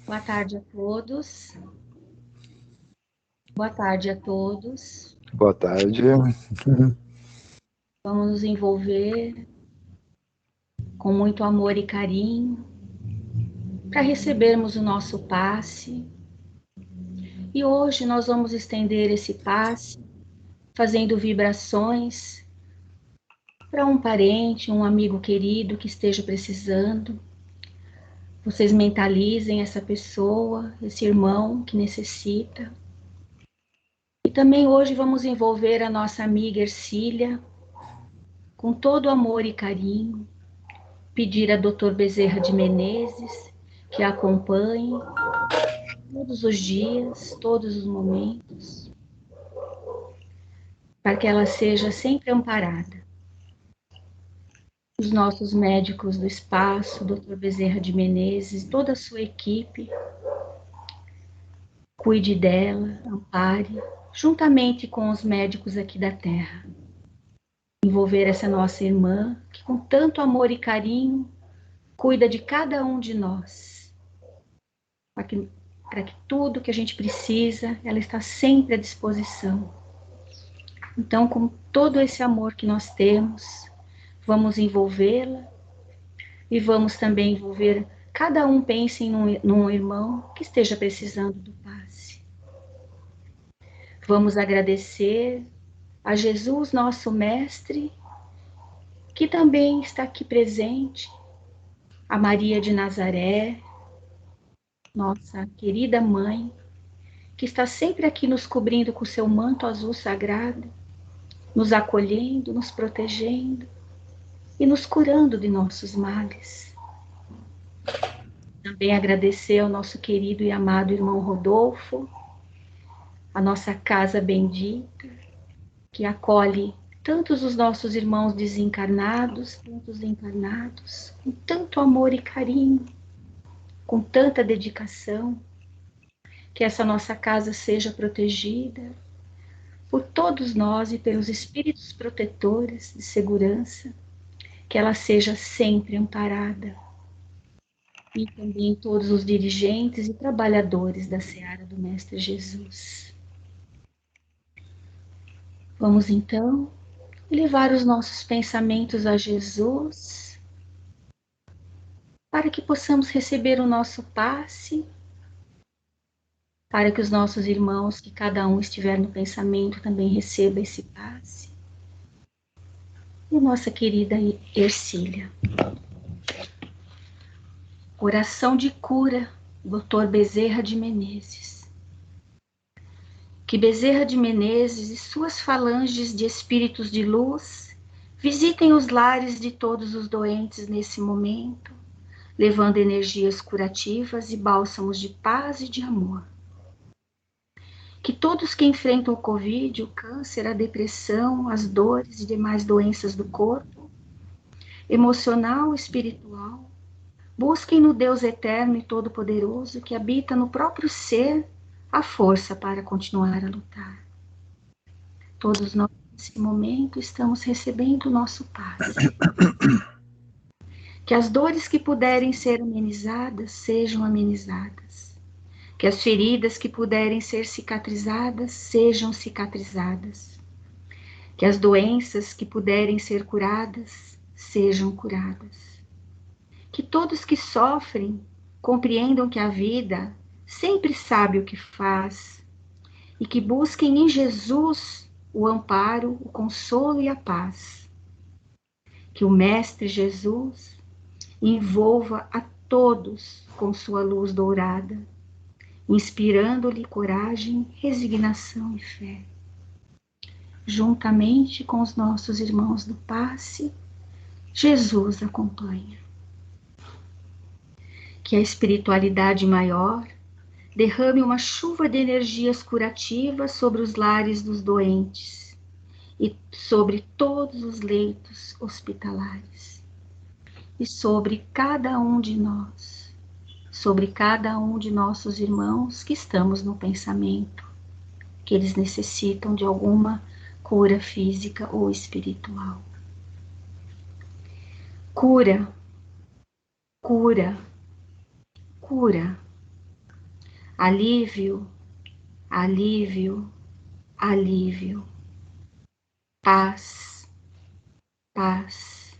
Boa tarde a todos. Boa tarde a todos. Boa tarde. Vamos nos envolver com muito amor e carinho para recebermos o nosso passe. E hoje nós vamos estender esse passe fazendo vibrações para um parente, um amigo querido que esteja precisando. Vocês mentalizem essa pessoa, esse irmão que necessita. E também hoje vamos envolver a nossa amiga Ercília com todo amor e carinho. Pedir a Dr. Bezerra de Menezes que a acompanhe todos os dias, todos os momentos, para que ela seja sempre amparada. Os nossos médicos do espaço, Dr. Bezerra de Menezes, toda a sua equipe, cuide dela, ampare, juntamente com os médicos aqui da Terra. Envolver essa nossa irmã, que com tanto amor e carinho, cuida de cada um de nós, para que tudo que a gente precisa, ela está sempre à disposição. Então, com todo esse amor que nós temos, vamos envolvê-la e vamos também envolver, cada um pense num irmão que esteja precisando do passe. Vamos agradecer a Jesus, nosso Mestre, que também está aqui presente, a Maria de Nazaré, nossa querida mãe, que está sempre aqui nos cobrindo com seu manto azul sagrado, nos acolhendo, nos protegendo e nos curando de nossos males. Também agradecer ao nosso querido e amado irmão Rodolfo, a nossa casa bendita, que acolhe tantos os nossos irmãos desencarnados, tantos encarnados, com tanto amor e carinho, com tanta dedicação, que essa nossa casa seja protegida por todos nós e pelos espíritos protetores de segurança, que ela seja sempre amparada. E também todos os dirigentes e trabalhadores da Seara do Mestre Jesus. Vamos então levar os nossos pensamentos a Jesus, para que possamos receber o nosso passe, para que os nossos irmãos, que cada um estiver no pensamento, também receba esse passe. E nossa querida Ercília. Oração de cura, Dr. Bezerra de Menezes. Que Bezerra de Menezes e suas falanges de espíritos de luz visitem os lares de todos os doentes nesse momento, levando energias curativas e bálsamos de paz e de amor. Que todos que enfrentam o Covid, o câncer, a depressão, as dores e demais doenças do corpo, emocional e espiritual, busquem no Deus eterno e todo-poderoso que habita no próprio ser a força para continuar a lutar. Todos nós, nesse momento, estamos recebendo o nosso passe. Que as dores que puderem ser amenizadas, sejam amenizadas. Que as feridas que puderem ser cicatrizadas, sejam cicatrizadas. Que as doenças que puderem ser curadas, sejam curadas. Que todos que sofrem compreendam que a vida sempre sabe o que faz e que busquem em Jesus o amparo, o consolo e a paz. Que o Mestre Jesus envolva a todos com sua luz dourada, inspirando-lhe coragem, resignação e fé. Juntamente com os nossos irmãos do passe, Jesus acompanha. Que a espiritualidade maior derrame uma chuva de energias curativas sobre os lares dos doentes e sobre todos os leitos hospitalares. E sobre cada um de nós, sobre cada um de nossos irmãos que estamos no pensamento, que eles necessitam de alguma cura física ou espiritual. Cura, cura, cura. alívio, alívio, alívio, paz, paz,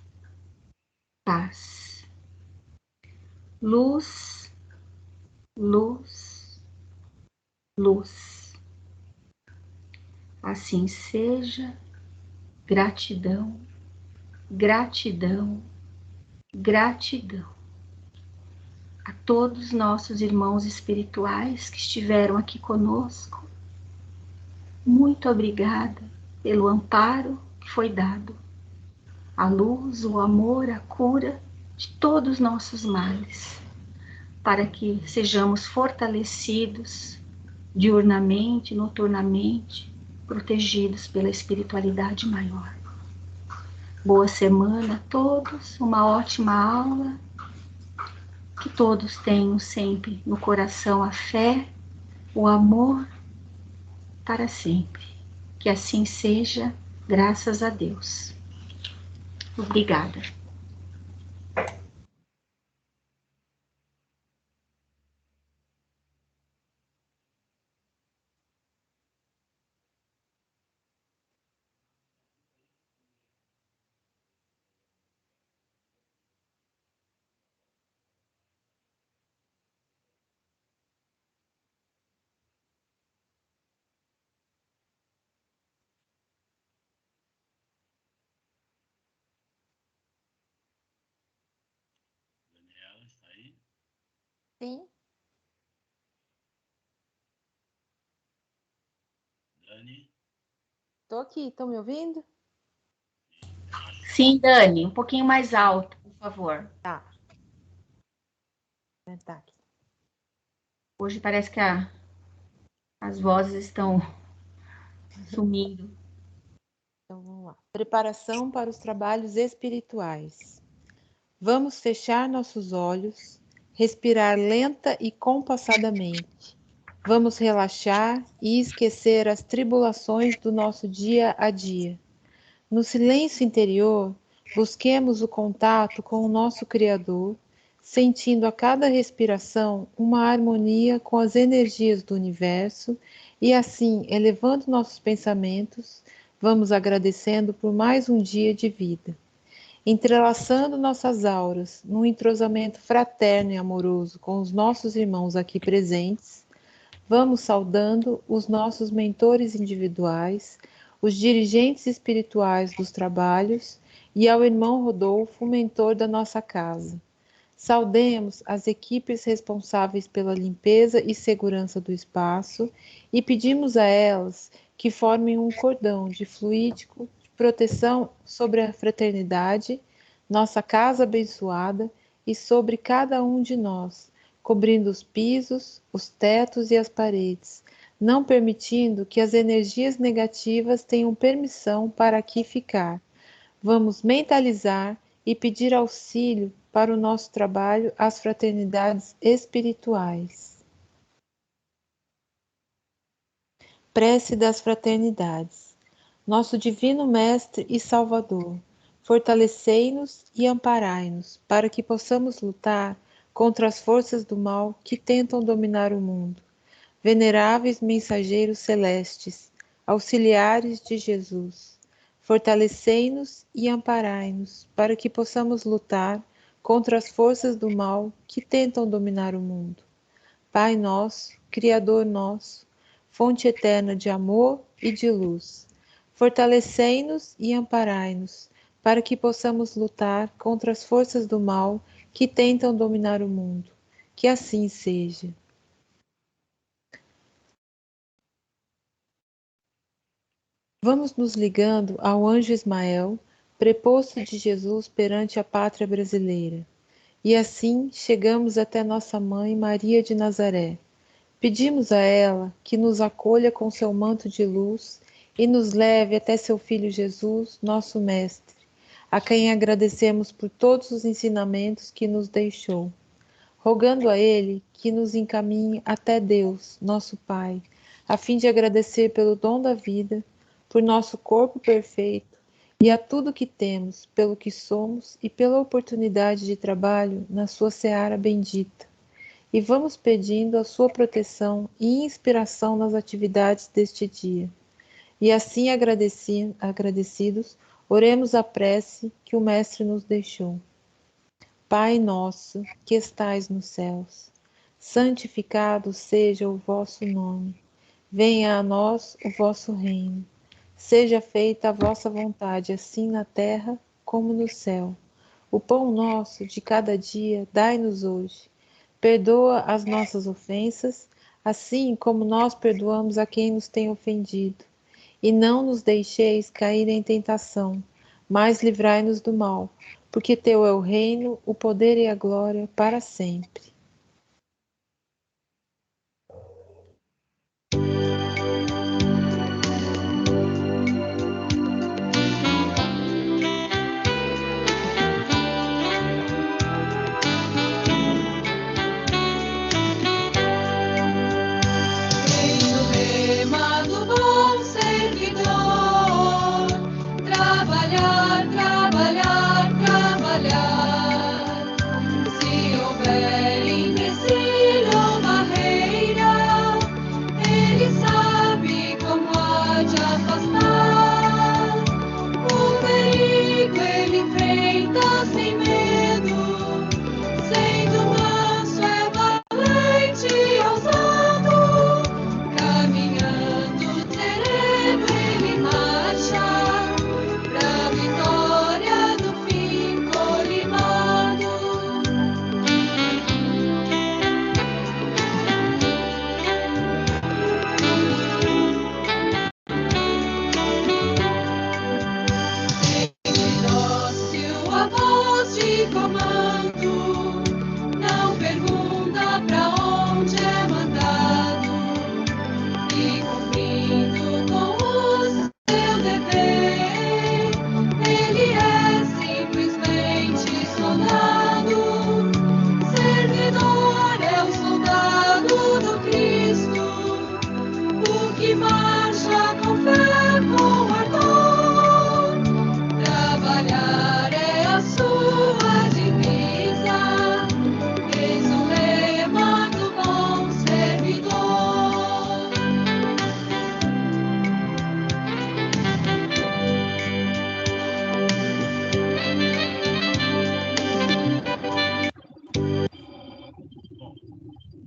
paz, luz, luz, luz. Assim seja, gratidão, gratidão, gratidão a todos nossos irmãos espirituais que estiveram aqui conosco. Muito obrigada pelo amparo que foi dado, a luz, o amor, a cura de todos os nossos males, para que sejamos fortalecidos diurnamente, noturnamente, protegidos pela espiritualidade maior. Boa semana a todos, uma ótima aula, que todos tenham sempre no coração a fé, o amor para sempre. Que assim seja, graças a Deus. Obrigada. Daniela, está aí? Sim, Dani? tô aqui, estão me ouvindo? Sim, Dani, um pouquinho mais alto, por favor. Tá. Tá aqui. Hoje parece que as vozes estão sumindo. Então vamos lá. Preparação para os trabalhos espirituais. Vamos fechar nossos olhos, respirar lenta e compassadamente. Vamos relaxar e esquecer as tribulações do nosso dia a dia. No silêncio interior, busquemos o contato com o nosso Criador, sentindo a cada respiração uma harmonia com as energias do universo e assim, elevando nossos pensamentos, vamos agradecendo por mais um dia de vida. Entrelaçando nossas auras num entrosamento fraterno e amoroso com os nossos irmãos aqui presentes, vamos saudando os nossos mentores individuais, os dirigentes espirituais dos trabalhos e ao irmão Rodolfo, mentor da nossa casa. Saudemos as equipes responsáveis pela limpeza e segurança do espaço e pedimos a elas que formem um cordão de fluídico de proteção sobre a fraternidade, nossa casa abençoada e sobre cada um de nós, cobrindo os pisos, os tetos e as paredes, não permitindo que as energias negativas tenham permissão para aqui ficar. Vamos mentalizar e pedir auxílio para o nosso trabalho às fraternidades espirituais. Prece das fraternidades. Nosso Divino Mestre e Salvador, fortalecei-nos e amparai-nos para que possamos lutar contra as forças do mal que tentam dominar o mundo. Veneráveis mensageiros celestes, auxiliares de Jesus, fortalecei-nos e amparai-nos para que possamos lutar contra as forças do mal que tentam dominar o mundo. Pai nosso, Criador nosso, fonte eterna de amor e de luz, fortalecei-nos e amparai-nos para que possamos lutar contra as forças do mal que tentam dominar o mundo. Que assim seja. Vamos nos ligando ao anjo Ismael, preposto de Jesus perante a pátria brasileira. E assim chegamos até nossa mãe Maria de Nazaré. Pedimos a ela que nos acolha com seu manto de luz e nos leve até seu filho Jesus, nosso mestre, a quem agradecemos por todos os ensinamentos que nos deixou, rogando a ele que nos encaminhe até Deus, nosso Pai, a fim de agradecer pelo dom da vida, por nosso corpo perfeito e a tudo que temos, pelo que somos e pela oportunidade de trabalho na sua seara bendita. e vamos pedindo a sua proteção e inspiração nas atividades deste dia. E assim agradecidos, oremos a prece que o Mestre nos deixou. Pai nosso, que estais nos céus, santificado seja o vosso nome. Venha a nós o vosso reino. Seja feita a vossa vontade, assim na terra como no céu. O pão nosso de cada dia dai-nos hoje. Perdoa as nossas ofensas, assim como nós perdoamos a quem nos tem ofendido. E não nos deixeis cair em tentação, mas livrai-nos do mal, porque teu é o reino, o poder e a glória para sempre.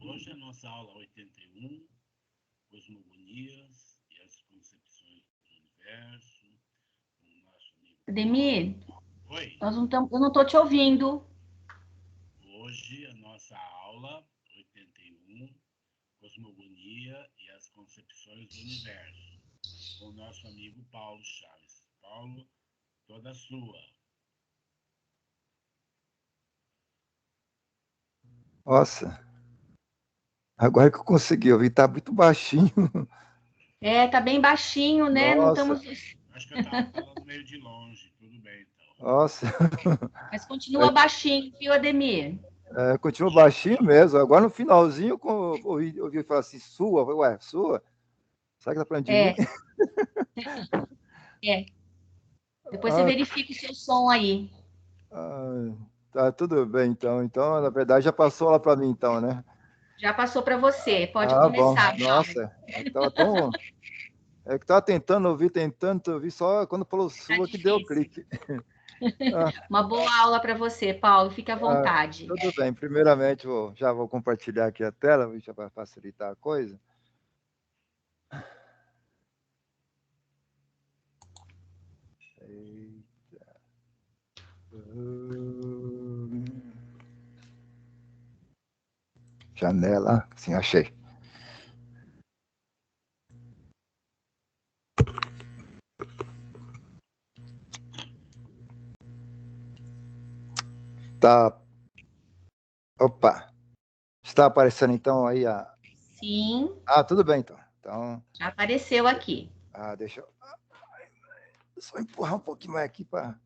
Hoje é a nossa aula 81, Cosmogonias e as Concepções do Universo, com o nosso amigo... Ademir, Oi. eu não estou te ouvindo. Hoje a nossa aula 81, Cosmogonia e as Concepções do Universo, com o nosso amigo Paulo Chaves. Paulo, toda sua. Nossa, agora que eu consegui ouvir, tá muito baixinho. É, tá bem baixinho, né? Não Nossa, estamos. Acho que eu estava falando meio de longe, tudo bem então. nossa. Mas continua baixinho, viu, Ademir? Continua baixinho mesmo. Agora no finalzinho, eu ouvi falar assim, sua. Eu falei, ué, sua? Será que tá falando de mim? É. Depois você Ah, verifica o seu som aí. ah, tá tudo bem, então. Então, na verdade, já passou lá para mim, então, né? Já passou para você. Pode Ah, bom. começar, Paulo. Nossa, tava tão... É que tava tentando ouvir, só quando falou Tá sua que deu difícil. clique. Ah, Uma boa aula para você, Paulo. Fique à ah, vontade. tudo bem. Primeiramente, já vou compartilhar aqui a tela, já para facilitar a coisa. Eita. Janela, sim, achei. Tá. Opa. Está aparecendo então aí a. Sim, Ah, tudo bem então. Então. já apareceu aqui. Deixa eu só empurrar um pouquinho mais aqui para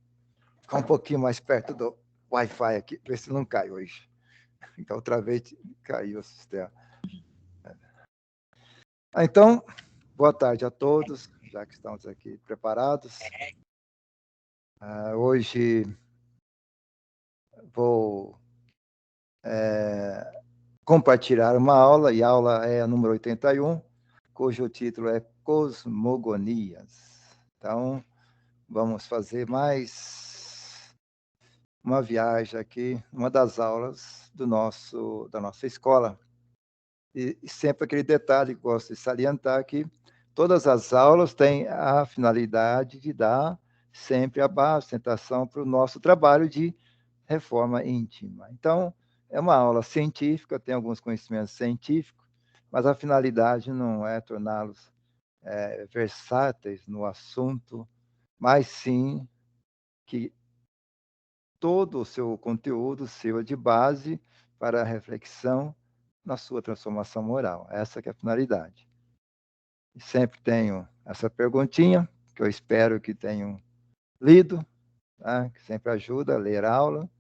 ficar um pouquinho mais perto do Wi-Fi aqui, ver se não cai hoje. Então, outra vez caiu o sistema. Então, boa tarde a todos, já que estamos aqui preparados. Hoje vou compartilhar uma aula, e a aula é a número 81, cujo título é Cosmogonias. Então, vamos fazer mais uma viagem aqui, uma das aulas da nossa escola. E sempre aquele detalhe que gosto de salientar que todas as aulas têm a finalidade de dar sempre a base, sustentação para o nosso trabalho de reforma íntima. Então, é uma aula científica, tem alguns conhecimentos científicos, mas a finalidade não é torná-los versáteis no assunto, mas sim que todo o seu conteúdo sirva de base para a reflexão na sua transformação moral. Essa que é a finalidade. E sempre tenho essa perguntinha, que eu espero que tenham lido, tá? Que sempre ajuda a ler a aula.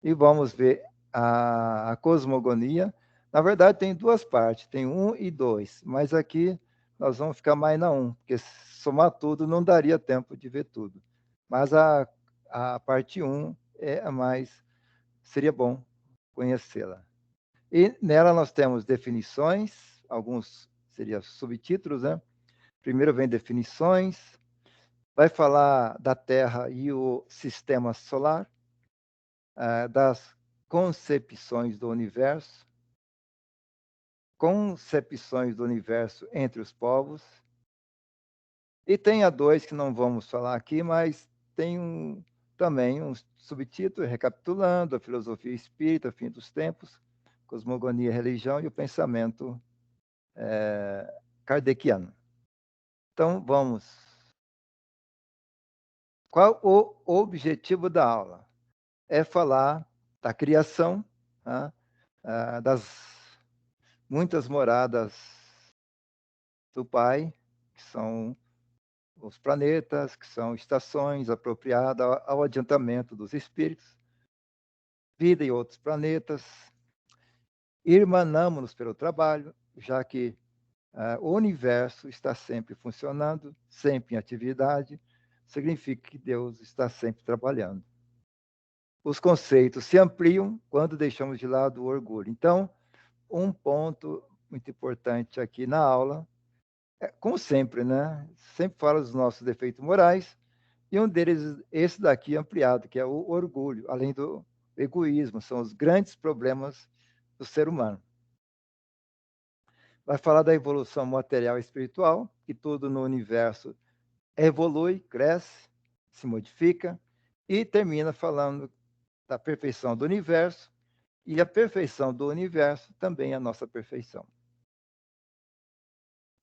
E vamos ver a cosmogonia. Na verdade, tem duas partes, tem 1 e 2, mas aqui nós vamos ficar mais na 1, porque somar tudo não daria tempo de ver tudo. Mas a parte 1 é a mais, seria bom conhecê-la. E nela nós temos definições, alguns seriam subtítulos, né? Primeiro vem definições, vai falar da Terra e o sistema solar, das concepções do universo entre os povos. E tem a 2 que não vamos falar aqui, mas tem também um subtítulo recapitulando a filosofia espírita, fim dos tempos, cosmogonia, religião e o pensamento kardeciano. Então, vamos. Qual o objetivo da aula? É falar da criação, tá? Das muitas moradas do Pai, que são os planetas, que são estações apropriadas ao adiantamento dos espíritos, vida em outros planetas. Irmanamos-nos pelo trabalho, já que o universo está sempre funcionando, sempre em atividade, significa que Deus está sempre trabalhando. Os conceitos se ampliam quando deixamos de lado o orgulho. Então, um ponto muito importante aqui na aula, como sempre, né? Sempre fala dos nossos defeitos morais, e um deles, esse daqui ampliado, que é o orgulho, além do egoísmo, são os grandes problemas do ser humano. Vai falar da evolução material e espiritual, que tudo no universo evolui, cresce, se modifica, e termina falando da perfeição do universo, e a perfeição do universo também é a nossa perfeição.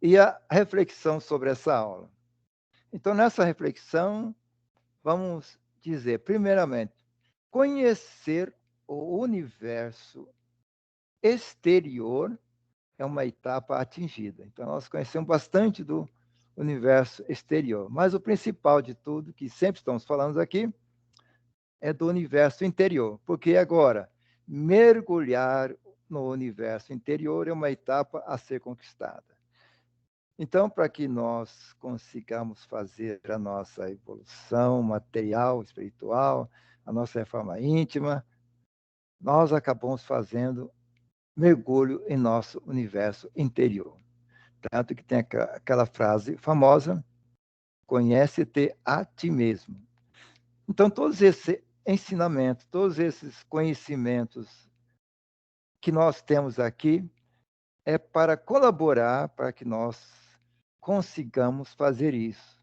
E a reflexão sobre essa aula. Então, nessa reflexão, vamos dizer, primeiramente, conhecer o universo exterior é uma etapa atingida. Então, nós conhecemos bastante do universo exterior, mas o principal de tudo, que sempre estamos falando aqui, é do universo interior, porque agora, mergulhar no universo interior é uma etapa a ser conquistada. Então, para que nós consigamos fazer a nossa evolução material, espiritual, a nossa reforma íntima, nós acabamos fazendo mergulho em nosso universo interior. Tanto que tem aquela frase famosa, conhece-te a ti mesmo. Então, todos esses ensinamentos, todos esses conhecimentos que nós temos aqui, é para colaborar para que nós consigamos fazer isso.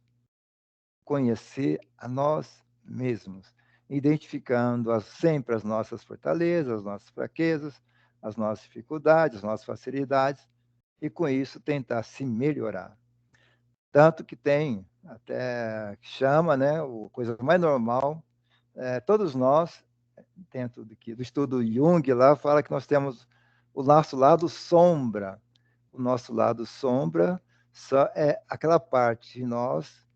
Conhecer a nós mesmos, identificando sempre as nossas fortalezas, as nossas fraquezas, as nossas dificuldades, as nossas facilidades, e com isso tentar se melhorar. Tanto que tem, até chama, né, a coisa mais normal, todos nós, dentro do estudo Jung, lá fala que nós temos o nosso lado sombra. O nosso lado sombra só é aquela parte de nós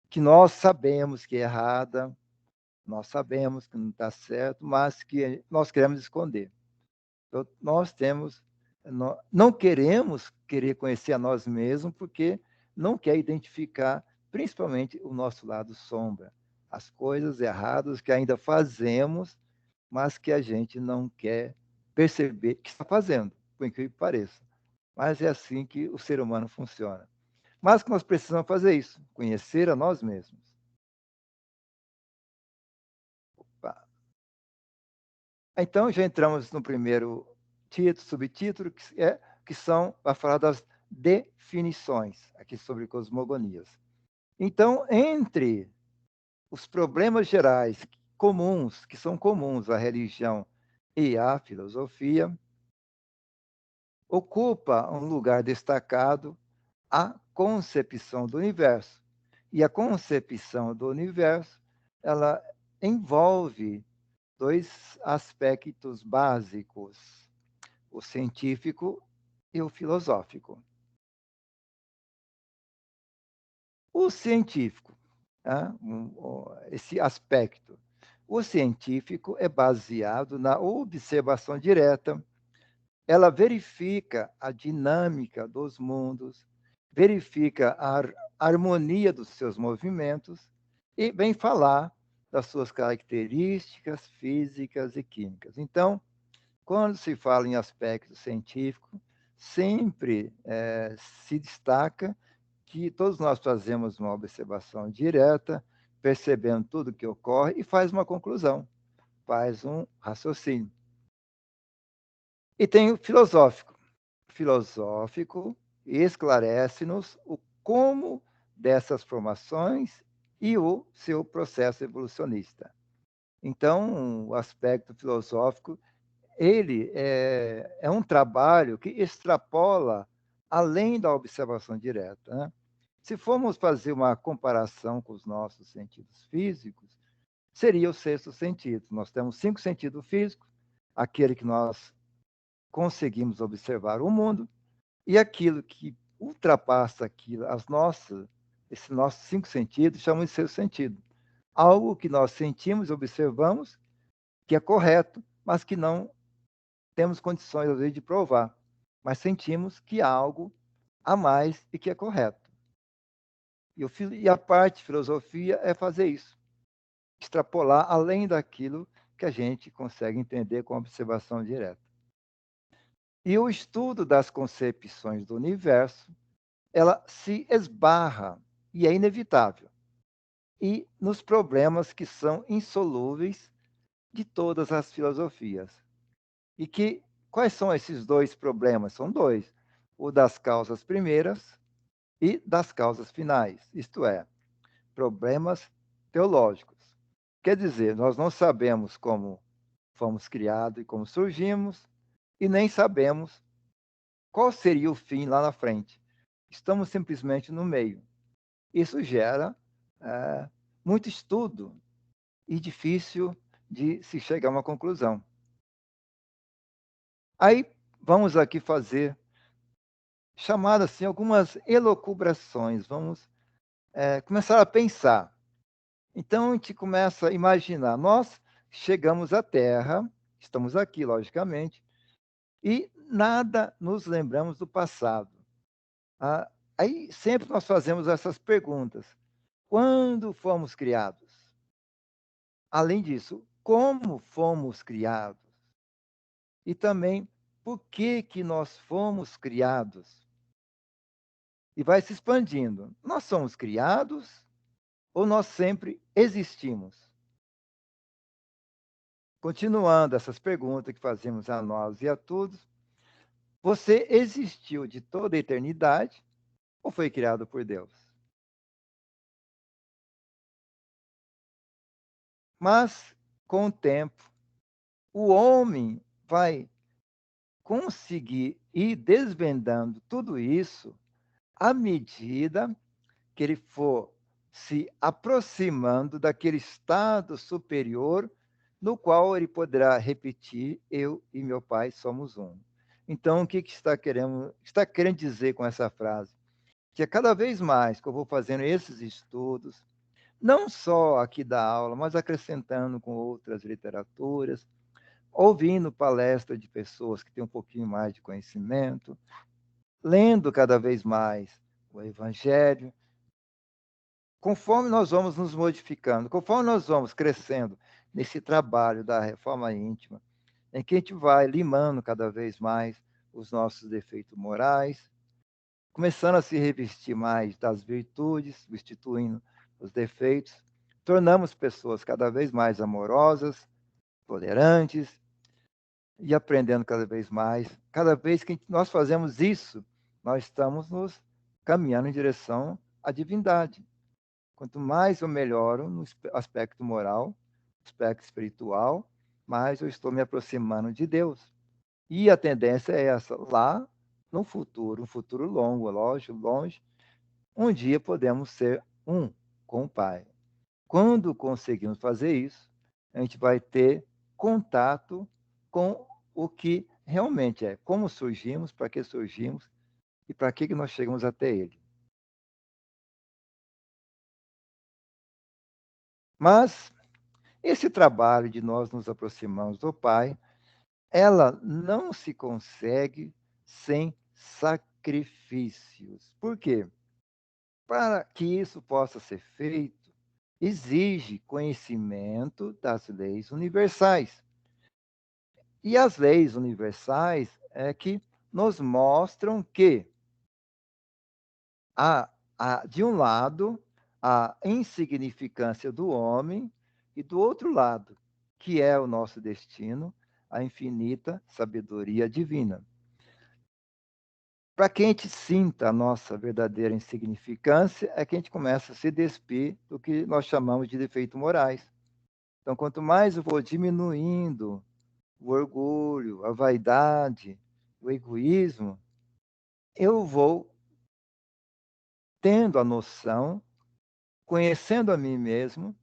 que nós sabemos que é errada, nós sabemos que não está certo, mas que nós queremos esconder. Então, não queremos conhecer a nós mesmos, porque não quer identificar, principalmente, o nosso lado sombra, as coisas erradas que ainda fazemos, mas que a gente não quer perceber que está fazendo, por incrível que pareça. Mas é assim que o ser humano funciona. Mas que nós precisamos fazer isso, conhecer a nós mesmos. Opa. Então, já entramos no primeiro título, subtítulo, que são, vai falar das definições, aqui sobre cosmogonias. Então, entre os problemas gerais comuns, que são comuns à religião e à filosofia, ocupa um lugar destacado a concepção do universo. E a concepção do universo, ela envolve dois aspectos básicos, o científico e o filosófico. O científico, né, esse aspecto, o científico é baseado na observação direta, ela verifica a dinâmica dos mundos, verifica a harmonia dos seus movimentos e vem falar das suas características físicas e químicas. Então, quando se fala em aspecto científico, sempre se destaca que todos nós fazemos uma observação direta, percebendo tudo o que ocorre e faz uma conclusão, faz um raciocínio. E tem o filosófico. O filosófico esclarece-nos o como dessas formações e o seu processo evolucionista. Então, o aspecto filosófico, ele é um trabalho que extrapola além da observação direta, né? Se formos fazer uma comparação com os nossos sentidos físicos, seria o sexto sentido. Nós temos 5 sentidos físicos, aquele que nós conseguimos observar o mundo, e aquilo que ultrapassa aquilo, esses nossos 5 sentidos, chamamos de sexto sentido. Algo que nós sentimos, observamos, que é correto, mas que não temos condições, às vezes, de provar. Mas sentimos que há algo a mais e que é correto. E a parte filosofia é fazer isso, extrapolar além daquilo que a gente consegue entender com observação direta. E o estudo das concepções do universo, ela se esbarra, e é inevitável, e nos problemas que são insolúveis de todas as filosofias. E quais são esses dois problemas? São dois: o das causas primeiras e das causas finais, isto é, problemas teológicos. Quer dizer, nós não sabemos como fomos criados e como surgimos, e nem sabemos qual seria o fim lá na frente. Estamos simplesmente no meio. Isso gera muito estudo e difícil de se chegar a uma conclusão. Aí vamos aqui fazer, chamar assim, algumas elucubrações. Vamos começar a pensar. Então, a gente começa a imaginar. Nós chegamos à Terra, estamos aqui, logicamente, e nada nos lembramos do passado. Aí sempre nós fazemos essas perguntas. Quando fomos criados? Além disso, como fomos criados? E também, por que nós fomos criados? E vai se expandindo. Nós somos criados ou nós sempre existimos? Continuando essas perguntas que fazemos a nós e a todos, você existiu de toda a eternidade ou foi criado por Deus? Mas, com o tempo, o homem vai conseguir ir desvendando tudo isso à medida que ele for se aproximando daquele estado superior no qual ele poderá repetir: eu e meu Pai somos um. Então, o que está querendo dizer com essa frase? Que cada vez mais que eu vou fazendo esses estudos, não só aqui da aula, mas acrescentando com outras literaturas, ouvindo palestras de pessoas que têm um pouquinho mais de conhecimento, lendo cada vez mais o Evangelho, conforme nós vamos nos modificando, conforme nós vamos crescendo nesse trabalho da reforma íntima, em que a gente vai limando cada vez mais os nossos defeitos morais, começando a se revestir mais das virtudes, substituindo os defeitos, tornamos pessoas cada vez mais amorosas, tolerantes e aprendendo cada vez mais. Cada vez que nós fazemos isso, nós estamos nos caminhando em direção à divindade. Quanto mais eu melhoro no aspecto moral, aspecto espiritual, mais eu estou me aproximando de Deus. E a tendência é essa, lá no futuro, um futuro longo, lógico, longe, um dia podemos ser um com o Pai. Quando conseguimos fazer isso, a gente vai ter contato com o que realmente é, como surgimos, para que surgimos e para que nós chegamos até Ele. Mas esse trabalho de nós nos aproximarmos do Pai, ela não se consegue sem sacrifícios. Por quê? Para que isso possa ser feito, exige conhecimento das leis universais. E as leis universais é que nos mostram que de um lado, a insignificância do homem, e do outro lado, que é o nosso destino, a infinita sabedoria divina. Para que a gente sinta a nossa verdadeira insignificância, é que a gente começa a se despir do que nós chamamos de defeitos morais. Então, quanto mais eu vou diminuindo o orgulho, a vaidade, o egoísmo, eu vou tendo a noção, conhecendo a mim mesmo,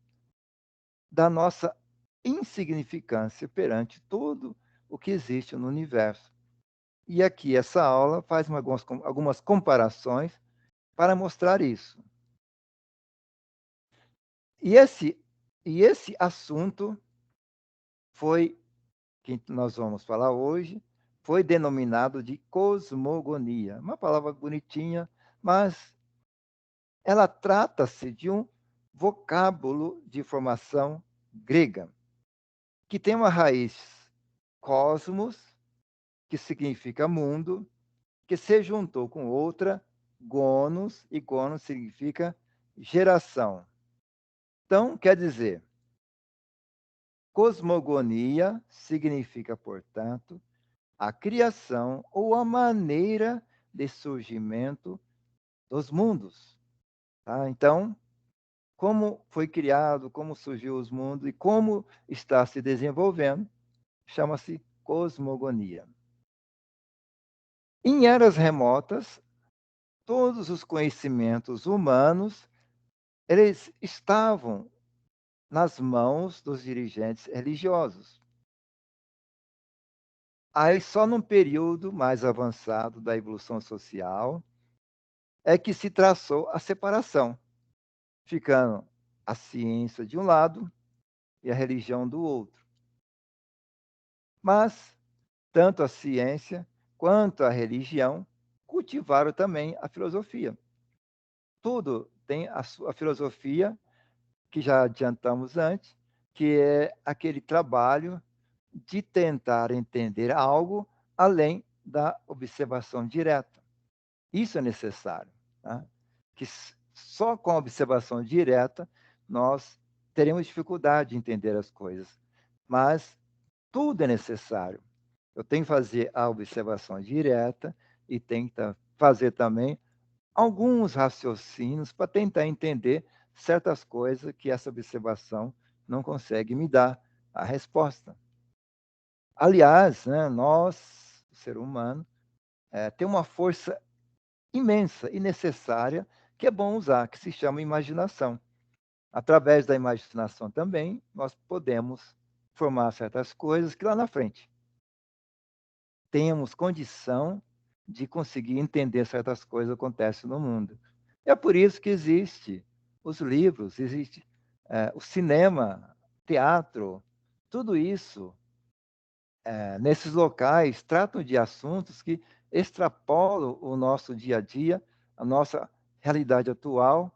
da nossa insignificância perante tudo o que existe no universo. E aqui essa aula faz algumas comparações para mostrar isso. E esse assunto foi, que nós vamos falar hoje, foi denominado de cosmogonia. Uma palavra bonitinha, mas ela trata-se de um vocábulo de formação grega, que tem uma raiz cosmos, que significa mundo, que se juntou com outra, gonos, e gonos significa geração. Então, quer dizer, cosmogonia significa, portanto, a criação ou a maneira de surgimento dos mundos. Tá? Então, como foi criado, como surgiu os mundos e como está se desenvolvendo, chama-se cosmogonia. Em eras remotas, todos os conhecimentos humanos, eles estavam nas mãos dos dirigentes religiosos. Aí, só num período mais avançado da evolução social, é que se traçou a separação, ficando a ciência de um lado e a religião do outro. Mas, tanto a ciência quanto a religião cultivaram também a filosofia. Tudo tem a sua filosofia, que já adiantamos antes, que é aquele trabalho de tentar entender algo além da observação direta. Isso é necessário, tá? Que só com a observação direta nós teremos dificuldade de entender as coisas, mas tudo é necessário. Eu tenho que fazer a observação direta e tenho que fazer também alguns raciocínios para tentar entender certas coisas que essa observação não consegue me dar a resposta. Aliás, né, nós, o ser humano, tem uma força imensa e necessária que é bom usar, que se chama imaginação. Através da imaginação também, nós podemos formar certas coisas que lá na frente temos condição de conseguir entender certas coisas que acontecem no mundo. É por isso que existe os livros, existe o cinema, teatro, tudo isso nesses locais tratam de assuntos que extrapolam o nosso dia a dia, a nossa realidade atual,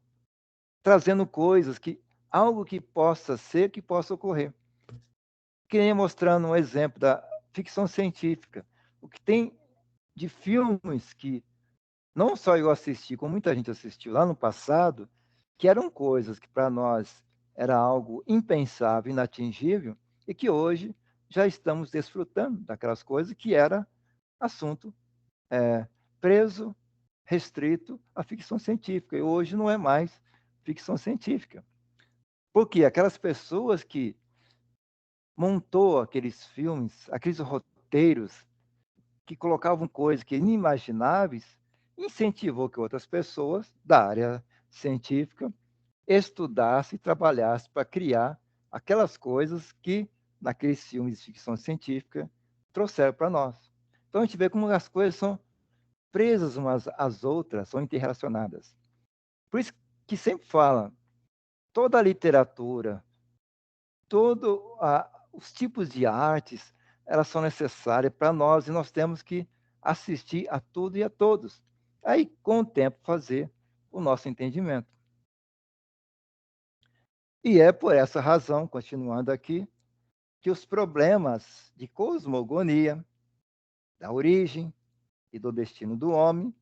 trazendo coisas algo que possa ser, que possa ocorrer. Que nem mostrando um exemplo ficção científica. O que tem de filmes que não só eu assisti, como muita gente assistiu lá no passado, que eram coisas que para nós era algo impensável, inatingível, e que hoje já estamos desfrutando daquelas coisas que era assunto preso, restrito à ficção científica. E hoje não é mais ficção científica. Porque aquelas pessoas que montou aqueles filmes, aqueles roteiros que colocavam coisas que inimagináveis, incentivou que outras pessoas da área científica estudassem e trabalhassem para criar aquelas coisas que, naqueles filmes de ficção científica, trouxeram para nós. Então, a gente vê como as coisas são presas umas às outras, são interrelacionadas. Por isso que sempre fala, toda a literatura, todos os tipos de artes, elas são necessárias para nós e nós temos que assistir a tudo e a todos. Aí, com o tempo, fazer o nosso entendimento. E é por essa razão, continuando aqui, que os problemas de cosmogonia, da origem e do destino do homem,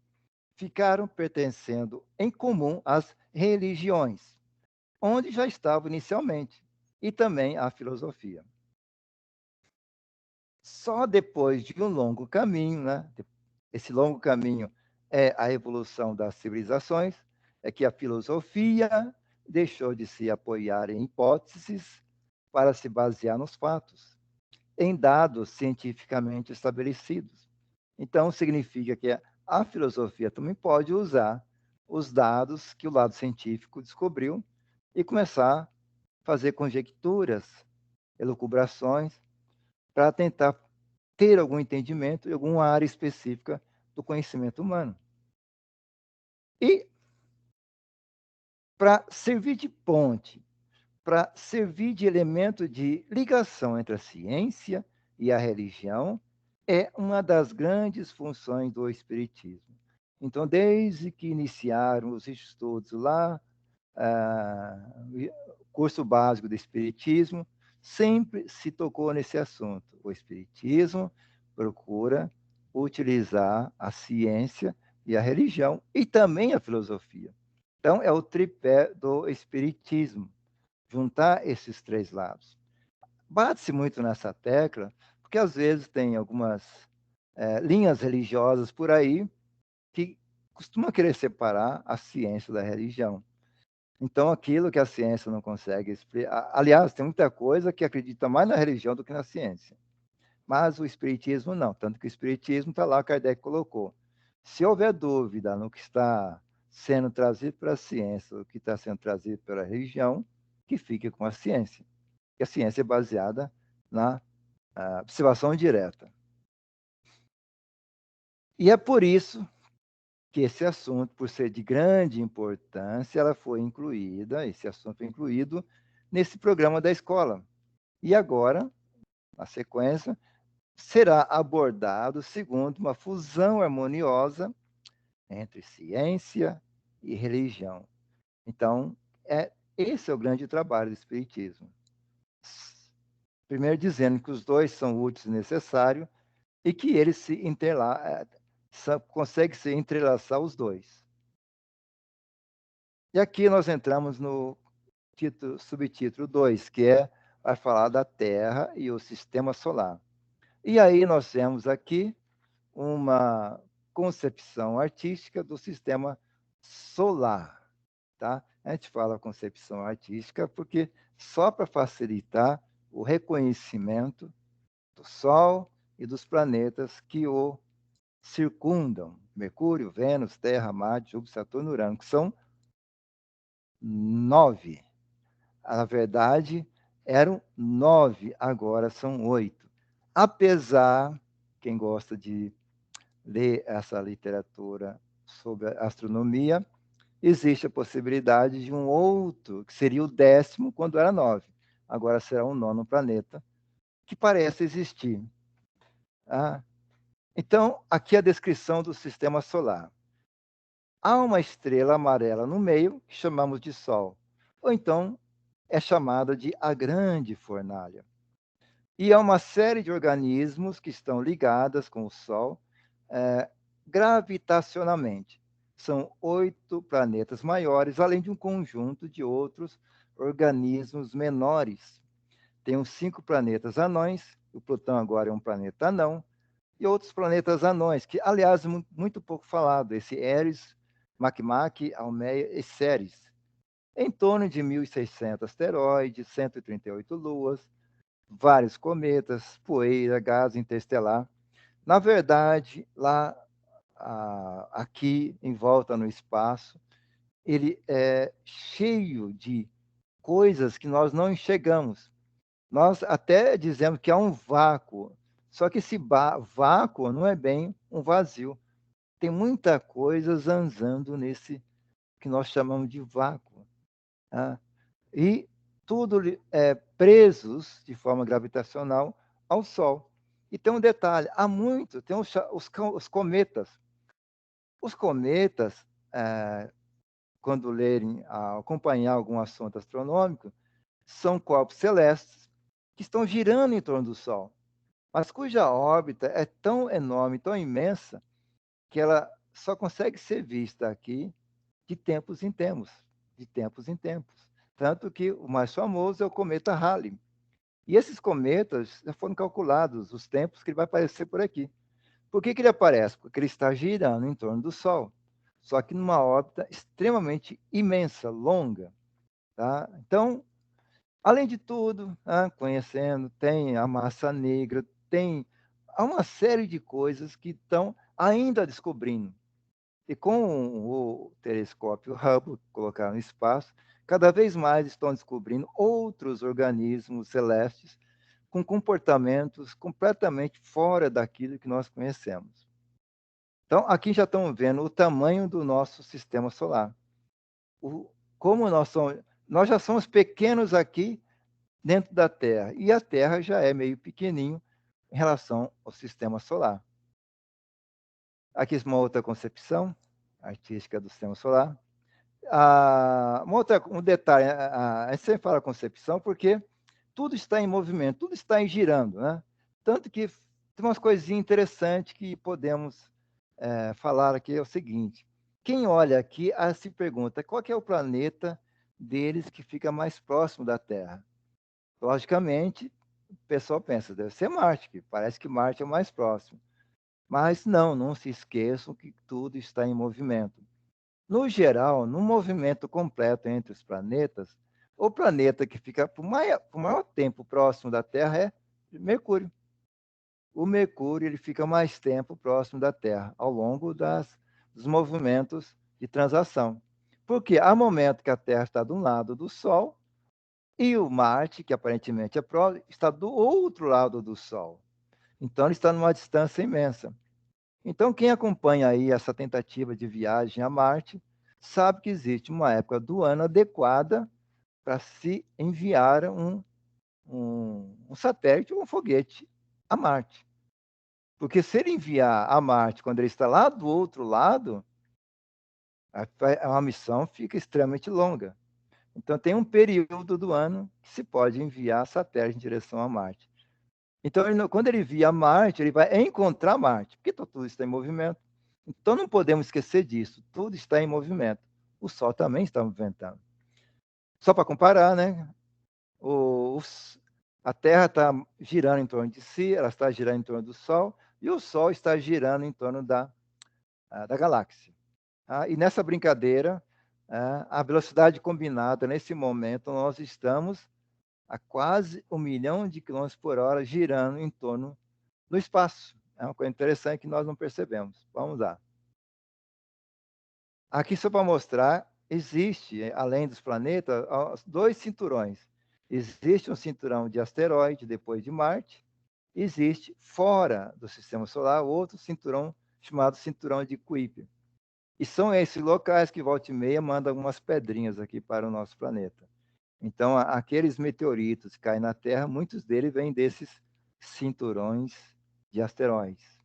ficaram pertencendo em comum às religiões, onde já estavam inicialmente, e também à filosofia. Só depois de um longo caminho, né? Esse longo caminho é a evolução das civilizações, é que a filosofia deixou de se apoiar em hipóteses para se basear nos fatos, em dados cientificamente estabelecidos. Então, significa que a filosofia também pode usar os dados que o lado científico descobriu e começar a fazer conjecturas, elucubrações, para tentar ter algum entendimento em alguma área específica do conhecimento humano. E para servir de ponte, para servir de elemento de ligação entre a ciência e a religião, é uma das grandes funções do Espiritismo. Então, desde que iniciaram os estudos lá, curso básico do Espiritismo, sempre se tocou nesse assunto. O Espiritismo procura utilizar a ciência e a religião e também a filosofia. Então, é o tripé do Espiritismo, juntar esses três lados. Bate-se muito nessa tecla, porque às vezes tem algumas linhas religiosas por aí que costumam querer separar a ciência da religião. Então, aquilo que a ciência não consegue explicar. Aliás, tem muita coisa que acredita mais na religião do que na ciência. Mas o Espiritismo não. Tanto que o Espiritismo está lá, Kardec colocou. Se houver dúvida no que está sendo trazido para a ciência, o que está sendo trazido pela religião, que fique com a ciência. Porque a ciência é baseada na observação direta. E é por isso que esse assunto, por ser de grande importância, esse assunto foi incluído nesse programa da escola. E agora, na sequência, será abordado segundo uma fusão harmoniosa entre ciência e religião. Então, esse é o grande trabalho do Espiritismo. Primeiro dizendo que os dois são úteis e necessários e que eles conseguem se entrelaçar os dois. E aqui nós entramos no subtítulo 2, que vai falar da Terra e o Sistema Solar. E aí nós temos aqui uma concepção artística do Sistema Solar. Tá? A gente fala concepção artística porque só para facilitar o reconhecimento do Sol e dos planetas que o circundam. Mercúrio, Vênus, Terra, Marte, Júpiter, Saturno e Urano, que são 9. Na verdade, eram 9, agora são 8. Apesar, quem gosta de ler essa literatura sobre astronomia, existe a possibilidade de um outro, que seria o 10º, quando era 9. Agora será o 9º planeta, que parece existir. Então, aqui a descrição do sistema solar. Há uma estrela amarela no meio, que chamamos de Sol, ou então é chamada de a Grande Fornalha. E há uma série de organismos que estão ligadas com o Sol gravitacionalmente. São 8 planetas maiores, além de um conjunto de outros organismos menores. Tem uns 5 planetas anões, o Plutão agora é um planeta anão, e outros planetas anões, que, aliás, muito pouco falado, esse Eris, Makemake, Almeia e Ceres. Em torno de 1.600 asteroides, 138 luas, vários cometas, poeira, gás interestelar. Na verdade, lá, aqui, em volta no espaço, ele é cheio de coisas que nós não enxergamos. Nós até dizemos que há um vácuo, só que esse vácuo não é bem um vazio. Tem muita coisa zanzando nesse que nós chamamos de vácuo. Tá? E tudo presos de forma gravitacional ao Sol. E tem um detalhe, há muito, tem os cometas. Os cometas, quando lerem, acompanhar algum assunto astronômico, são corpos celestes que estão girando em torno do Sol, mas cuja órbita é tão enorme, tão imensa, que ela só consegue ser vista aqui de tempos em tempos, de tempos em tempos. Tanto que o mais famoso é o cometa Halley. E esses cometas já foram calculados os tempos que ele vai aparecer por aqui. Por que ele aparece? Porque ele está girando em torno do Sol, só que numa órbita extremamente imensa, longa. Tá? Então, além de tudo, conhecendo, tem a massa negra, há uma série de coisas que estão ainda descobrindo. E com o telescópio Hubble, colocar no espaço, cada vez mais estão descobrindo outros organismos celestes com comportamentos completamente fora daquilo que nós conhecemos. Então, aqui já estão vendo o tamanho do nosso sistema solar. Como nós já somos pequenos aqui dentro da Terra, e a Terra já é meio pequenininho em relação ao sistema solar. Aqui uma outra concepção artística do sistema solar. Um detalhe, a gente sempre fala concepção porque tudo está em movimento, tudo está em girando, né? Tanto que tem umas coisinhas interessantes que podemos falar aqui, é o seguinte, quem olha aqui se pergunta qual que é o planeta deles que fica mais próximo da Terra. Logicamente, o pessoal pensa, deve ser Marte, que parece que Marte é o mais próximo. Mas não se esqueçam que tudo está em movimento. No geral, no movimento completo entre os planetas, o planeta que fica por maior tempo próximo da Terra é Mercúrio. O Mercúrio ele fica mais tempo próximo da Terra, ao longo dos movimentos de transação. Porque há momento que a Terra está de um lado do Sol, e o Marte, que aparentemente é próximo, está do outro lado do Sol. Então, ele está numa distância imensa. Então, quem acompanha aí essa tentativa de viagem a Marte, sabe que existe uma época do ano adequada para se enviar um satélite ou um foguete a Marte. Porque se ele enviar a Marte quando ele está lá do outro lado, a missão fica extremamente longa. Então, tem um período do ano que se pode enviar satélite em direção a Marte. Então, quando ele via Marte, ele vai encontrar Marte, porque tudo está em movimento. Então, não podemos esquecer disso. Tudo está em movimento. O Sol também está movimentando. Só para comparar, né? A Terra está girando em torno de si, ela está girando em torno do Sol, e o Sol está girando em torno da galáxia. E nessa brincadeira, a velocidade combinada, nesse momento, nós estamos a quase 1 milhão de quilômetros por hora girando em torno do espaço. É uma coisa interessante que nós não percebemos. Vamos lá. Aqui só para mostrar, existe, além dos planetas, 2 cinturões. Existe um cinturão de asteroide depois de Marte, existe fora do sistema solar outro cinturão chamado cinturão de Kuiper. E são esses locais que volta e meia mandam algumas pedrinhas aqui para o nosso planeta. Então, aqueles meteoritos que caem na Terra, muitos deles vêm desses cinturões de asteroides.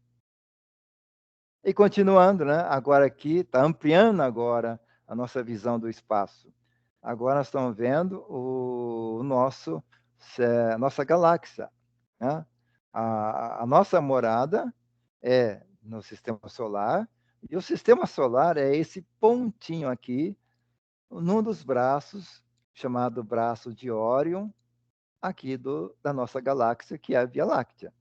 E continuando, né? Agora aqui, está ampliando agora a nossa visão do espaço. Agora nós estamos vendo a nossa galáxia, né? A nossa morada é no sistema solar, e o sistema solar é esse pontinho aqui, num dos braços, chamado braço de Órion, aqui da nossa galáxia, que é a Via Láctea.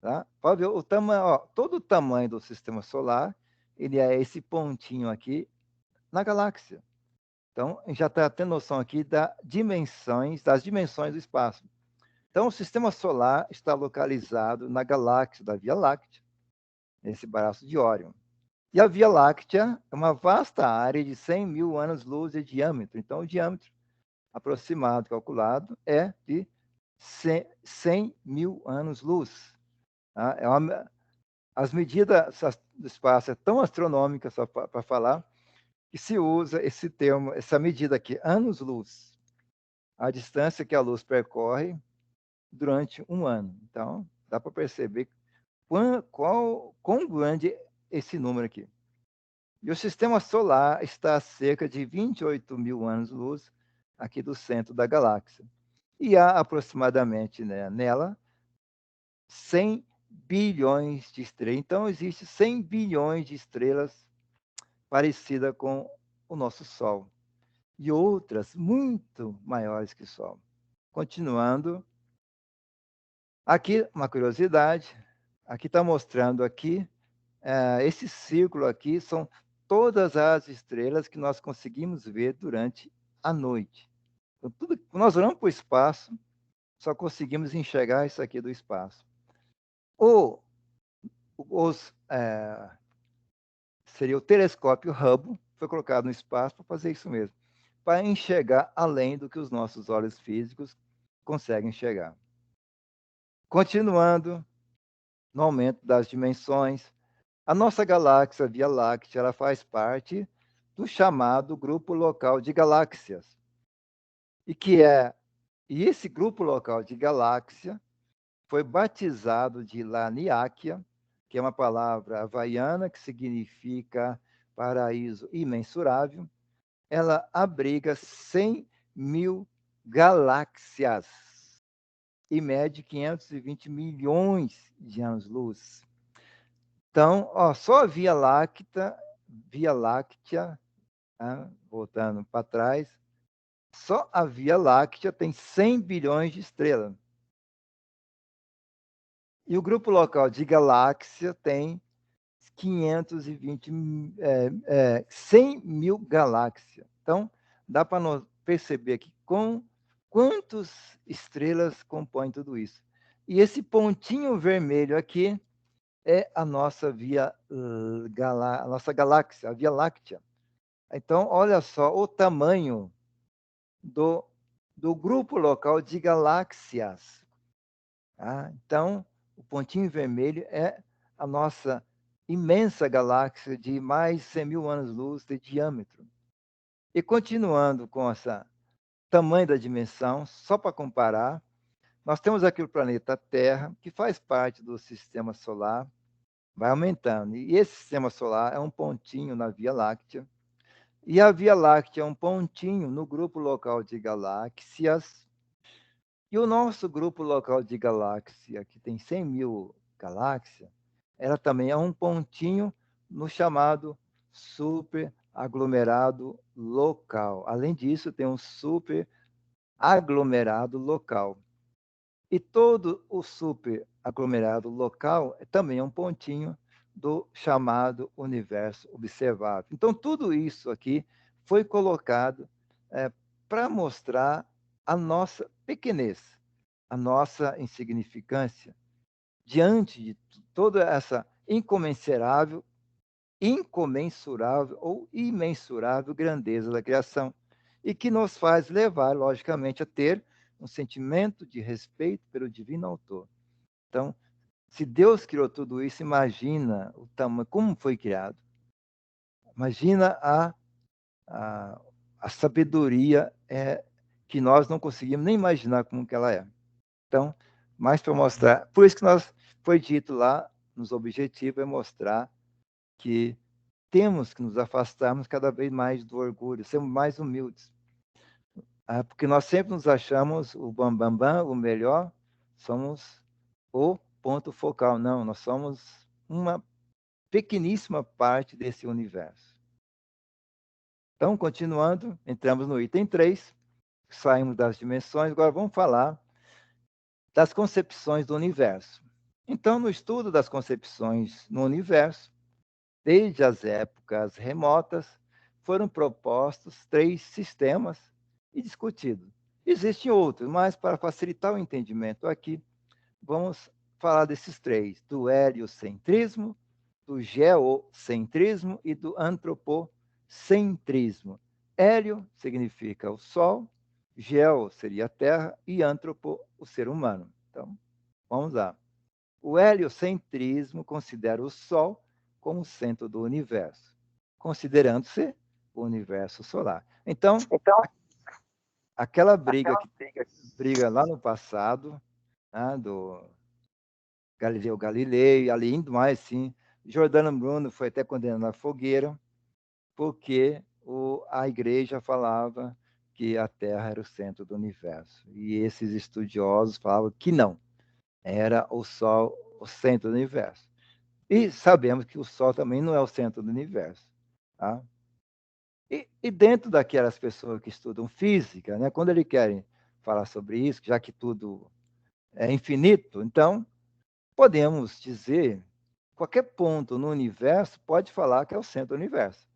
Tá? Pode ver o tamanho, ó, todo o tamanho do sistema solar, ele é esse pontinho aqui na galáxia. Então, a gente já está tendo noção aqui das dimensões do espaço. Então, o sistema solar está localizado na galáxia da Via Láctea, nesse braço de Órion. E a Via Láctea é uma vasta área de 100 mil anos-luz de diâmetro. Então, o diâmetro aproximado, calculado, é de 100 mil anos-luz. Tá? As medidas do espaço é tão astronômica, só para falar, que se usa esse termo, essa medida aqui, anos-luz, a distância que a luz percorre durante um ano. Então, dá para perceber quão grande é esse número aqui. E o sistema solar está a cerca de 28 mil anos-luz aqui do centro da galáxia. E há aproximadamente, né, nela 100 bilhões de estrelas. Então, existe 100 bilhões de estrelas parecidas com o nosso Sol. E outras muito maiores que o Sol. Continuando, aqui uma curiosidade, aqui está mostrando aqui, esse círculo aqui são todas as estrelas que nós conseguimos ver durante a noite. Então, nós olhamos para o espaço, só conseguimos enxergar isso aqui do espaço. Seria o telescópio Hubble, foi colocado no espaço para fazer isso mesmo, para enxergar além do que os nossos olhos físicos conseguem enxergar. Continuando no aumento das dimensões, a nossa galáxia Via Láctea ela faz parte do chamado grupo local de galáxias. E esse grupo local de galáxia foi batizado de Laniáquia, que é uma palavra havaiana que significa paraíso imensurável. Ela abriga 100 mil galáxias e mede 520 milhões de anos-luz. Então, só a Via Láctea, voltando para trás, só a Via Láctea tem 100 bilhões de estrelas. E o grupo local de galáxia tem 100 mil galáxias. Então, dá para perceber aqui quantas estrelas compõem tudo isso. E esse pontinho vermelho aqui é a nossa a nossa galáxia, a Via Láctea. Então, olha só o tamanho do grupo local de galáxias. Tá? Então, o pontinho vermelho é a nossa imensa galáxia de mais de 100 mil anos-luz de diâmetro. E continuando com esse tamanho da dimensão, só para comparar, nós temos aqui o planeta Terra, que faz parte do sistema solar, vai aumentando. E esse sistema solar é um pontinho na Via Láctea, e a Via Láctea é um pontinho no grupo local de galáxias. E o nosso grupo local de galáxia, que tem 100 mil galáxias, ela também é um pontinho no chamado superaglomerado local. Além disso, tem um superaglomerado local. E todo o superaglomerado local também é um pontinho do chamado universo observável. Então, tudo isso aqui foi colocado para mostrar a nossa pequenez, a nossa insignificância, diante de toda essa incomensurável ou imensurável grandeza da criação, e que nos faz levar, logicamente, a ter um sentimento de respeito pelo divino autor. Então, se Deus criou tudo isso, imagina o tamanho, como foi criado. Imagina a sabedoria que nós não conseguimos nem imaginar como que ela é. Então, mais para mostrar, por isso que foi dito lá, nos objetivos, é mostrar que temos que nos afastarmos cada vez mais do orgulho, sermos mais humildes. Porque nós sempre nos achamos o bambambam, o melhor, somos o ponto focal. Não, nós somos uma pequeníssima parte desse universo. Então, continuando, entramos no item 3, saímos das dimensões, agora vamos falar das concepções do universo. Então, no estudo das concepções no universo, desde as épocas remotas, foram propostos 3 sistemas e discutidos. Existem outros, mas para facilitar o entendimento aqui, vamos falar desses 3, do heliocentrismo, do geocentrismo e do antropocentrismo. Hélio significa o Sol, geo seria a Terra e antropo, o ser humano. Então, vamos lá. O heliocentrismo considera o Sol como o centro do universo, considerando-se o universo solar. Então, aquela briga lá no passado, né, do Galileu Galilei, ali indo mais, sim, Giordano Bruno foi até condenado à fogueira, porque a igreja falava que a Terra era o centro do universo. E esses estudiosos falavam que não, era o Sol o centro do universo. E sabemos que o Sol também não é o centro do universo. Tá? E dentro daquelas pessoas que estudam física, né, quando eles querem falar sobre isso, já que tudo é infinito, então podemos dizer qualquer ponto no universo pode falar que é o centro do universo.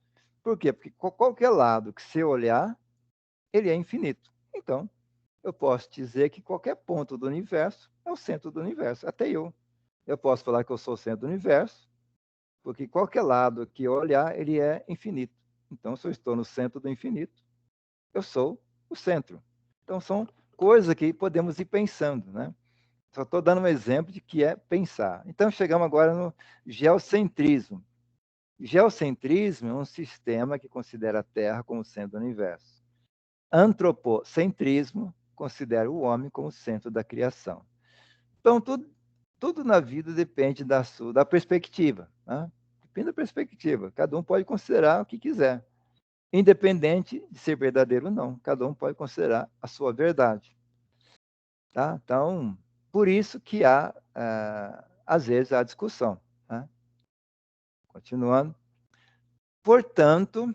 Por quê? Porque qualquer lado que você olhar, ele é infinito. Então, eu posso dizer que qualquer ponto do universo é o centro do universo, até eu. Eu posso falar que eu sou o centro do universo, porque qualquer lado que eu olhar, ele é infinito. Então, se eu estou no centro do infinito, eu sou o centro. Então, são coisas que podemos ir pensando, né? Só estou dando um exemplo de que é pensar. Então, chegamos agora no geocentrismo. Geocentrismo é um sistema que considera a Terra como centro do universo. Antropocentrismo considera o homem como centro da criação. Então, tudo na vida depende da perspectiva. Né? Depende da perspectiva. Cada um pode considerar o que quiser. Independente de ser verdadeiro ou não. Cada um pode considerar a sua verdade. Tá? Então, por isso que há, às vezes, a discussão. Né? Continuando. Portanto,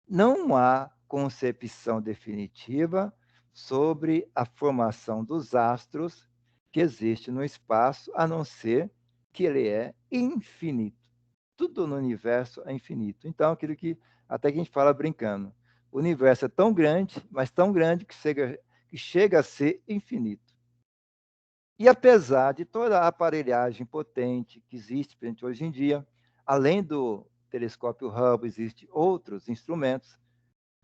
não há concepção definitiva sobre a formação dos astros que existe no espaço, a não ser que ele é infinito. Tudo no universo é infinito. Então, aquilo que até que a gente fala brincando, o universo é tão grande, mas tão grande que chega a ser infinito. E apesar de toda a aparelhagem potente que existe hoje em dia, além do telescópio Hubble, existem outros instrumentos.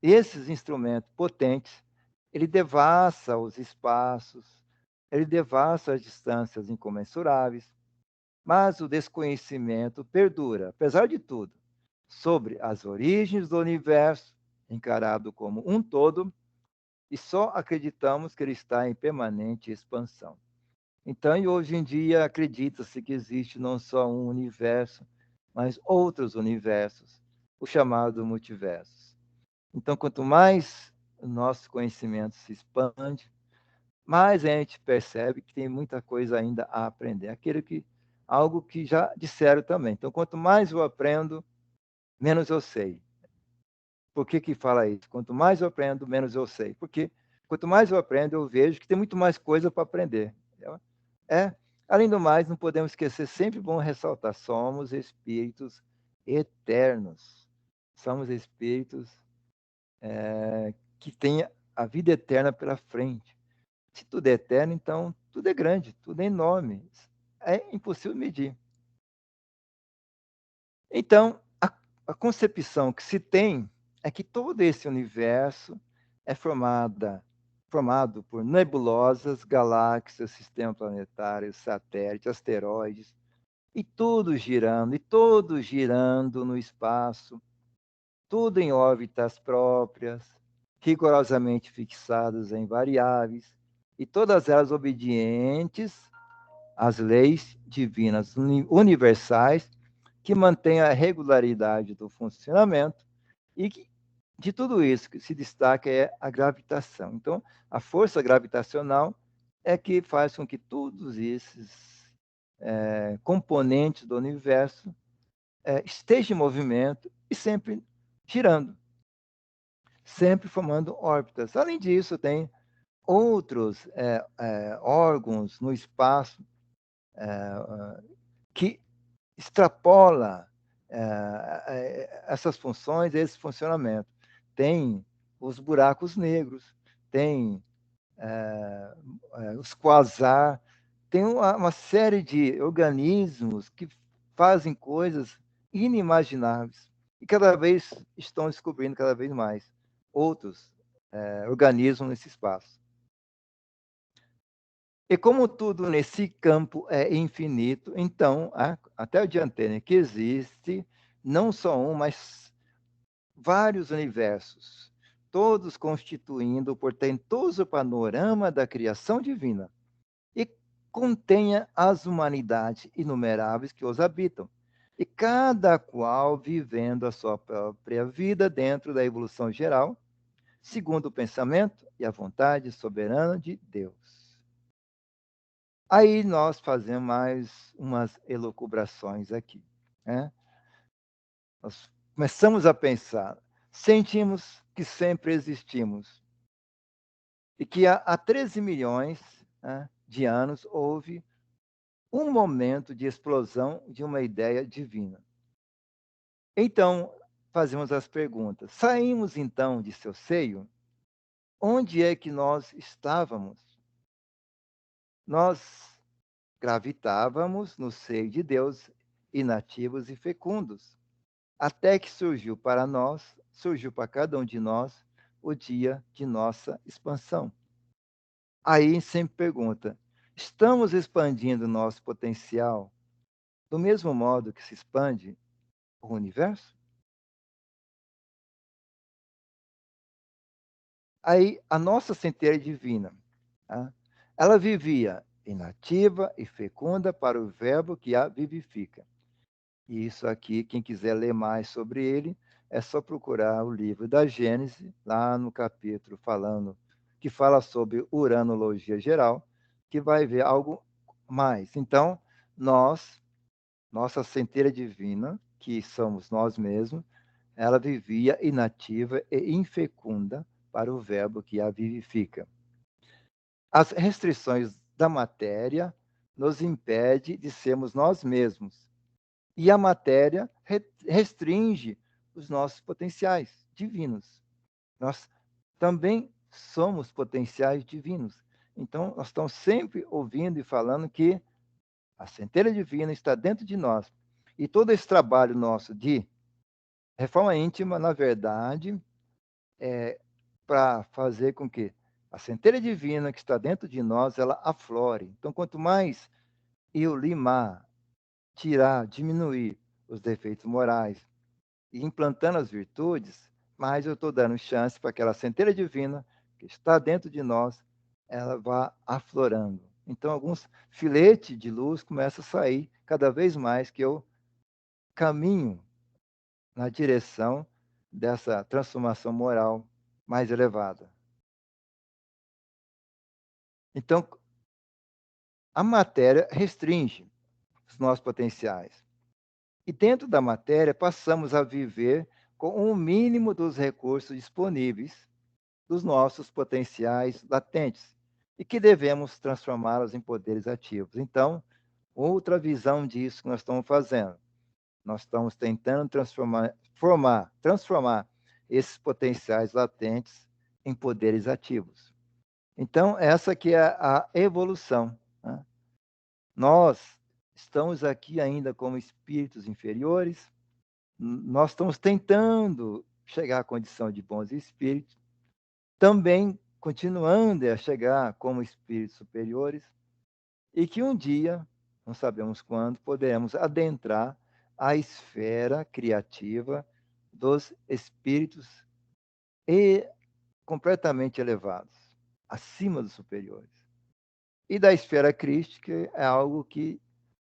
Esses instrumentos potentes, ele devassa os espaços, ele devassa as distâncias incomensuráveis, mas o desconhecimento perdura, apesar de tudo, sobre as origens do universo, encarado como um todo, e só acreditamos que ele está em permanente expansão. Então, hoje em dia, acredita-se que existe não só um universo, mas outros universos, o chamado multiverso. Então, quanto mais o nosso conhecimento se expande, mais a gente percebe que tem muita coisa ainda a aprender. Algo que já disseram também. Então, quanto mais eu aprendo, menos eu sei. Por que fala isso? Quanto mais eu aprendo, menos eu sei. Porque quanto mais eu aprendo, eu vejo que tem muito mais coisa para aprender. É. Além do mais, não podemos esquecer, sempre bom ressaltar, somos espíritos eternos. Somos espíritos que têm a vida eterna pela frente. Se tudo é eterno, então tudo é grande, tudo é enorme. É impossível medir. Então, a concepção que se tem é que todo esse universo é formado por nebulosas, galáxias, sistemas planetários, satélites, asteroides, e tudo girando no espaço, tudo em órbitas próprias, rigorosamente fixadas em variáveis, e todas elas obedientes às leis divinas universais que mantêm a regularidade do funcionamento e que, de tudo isso que se destaca é a gravitação. Então, a força gravitacional é que faz com que todos esses componentes do universo estejam em movimento e sempre girando, sempre formando órbitas. Além disso, tem outros órgãos no espaço que extrapola essas funções, esse funcionamento. Tem os buracos negros, tem os quasar, tem uma série de organismos que fazem coisas inimagináveis e cada vez estão descobrindo cada vez mais outros organismos nesse espaço. E como tudo nesse campo é infinito, então, até o dia anterior, que existe não só um, mas vários universos, todos constituindo o portentoso panorama da criação divina, e contenha as humanidades inumeráveis que os habitam, e cada qual vivendo a sua própria vida dentro da evolução geral, segundo o pensamento e a vontade soberana de Deus. Aí nós fazemos mais umas elucubrações aqui. Né? Nós começamos a pensar, sentimos que sempre existimos e que há 13 milhões de anos houve um momento de explosão de uma ideia divina. Então, fazemos as perguntas. Saímos então de seu seio? Onde é que nós estávamos? Nós gravitávamos no seio de Deus, inativos e fecundos, até que surgiu para nós, surgiu para cada um de nós, o dia de nossa expansão. Aí sempre pergunta: estamos expandindo nosso potencial do mesmo modo que se expande o universo? Aí a nossa centelha divina, tá? Ela vivia inativa e fecunda para o verbo que a vivifica. E isso aqui, quem quiser ler mais sobre ele, é só procurar o livro da Gênesis, lá no capítulo que fala sobre uranologia geral, que vai ver algo mais. Então, nossa centelha divina, que somos nós mesmos, ela vivia inativa e infecunda para o verbo que a vivifica. As restrições da matéria nos impedem de sermos nós mesmos. E a matéria restringe os nossos potenciais divinos. Nós também somos potenciais divinos. Então, nós estamos sempre ouvindo e falando que a centelha divina está dentro de nós. E todo esse trabalho nosso de reforma íntima, na verdade, é para fazer com que a centelha divina que está dentro de nós, ela aflore. Então, quanto mais eu limar, tirar, diminuir os defeitos morais e implantando as virtudes, mais eu estou dando chance para aquela centelha divina que está dentro de nós, ela vá aflorando. Então, alguns filetes de luz começam a sair cada vez mais que eu caminho na direção dessa transformação moral mais elevada. Então, a matéria restringe os nossos potenciais. E dentro da matéria, passamos a viver com o mínimo dos recursos disponíveis dos nossos potenciais latentes e que devemos transformá-los em poderes ativos. Então, outra visão disso que nós estamos fazendo. Nós estamos tentando transformar esses potenciais latentes em poderes ativos. Então, essa que é a evolução. Né? Nós estamos aqui ainda como espíritos inferiores, nós estamos tentando chegar à condição de bons espíritos, também continuando a chegar como espíritos superiores, e que um dia, não sabemos quando, poderemos adentrar a esfera criativa dos espíritos completamente elevados, acima dos superiores. E da esfera crística é algo que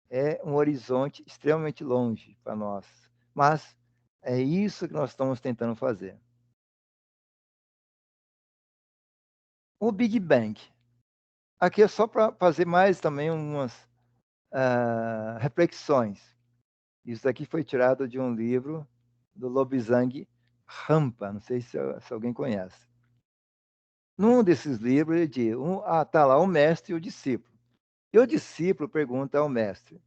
é um horizonte extremamente longe para nós. Mas é isso que nós estamos tentando fazer. O Big Bang Aqui é só para fazer mais também umas reflexões. Isso aqui foi tirado de um livro do Lobsang Rampa, não sei se alguém conhece. Num desses livros, ele diz, tá lá o mestre e o discípulo. E o discípulo pergunta ao mestre.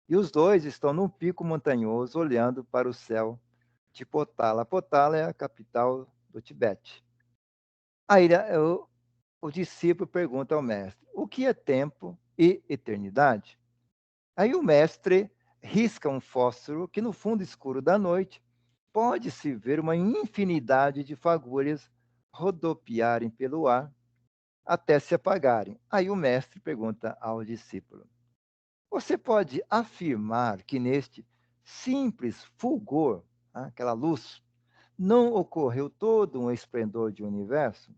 E os dois estão num pico montanhoso, olhando para o céu de Potala. Potala é a capital do Tibete. Aí o discípulo pergunta ao mestre, o que é tempo e eternidade? Aí o mestre risca um fósforo que no fundo escuro da noite pode-se ver uma infinidade de fagulhas rodopiarem pelo ar até se apagarem. Aí o mestre pergunta ao discípulo, você pode afirmar que neste simples fulgor, aquela luz, não ocorreu todo um esplendor de universo?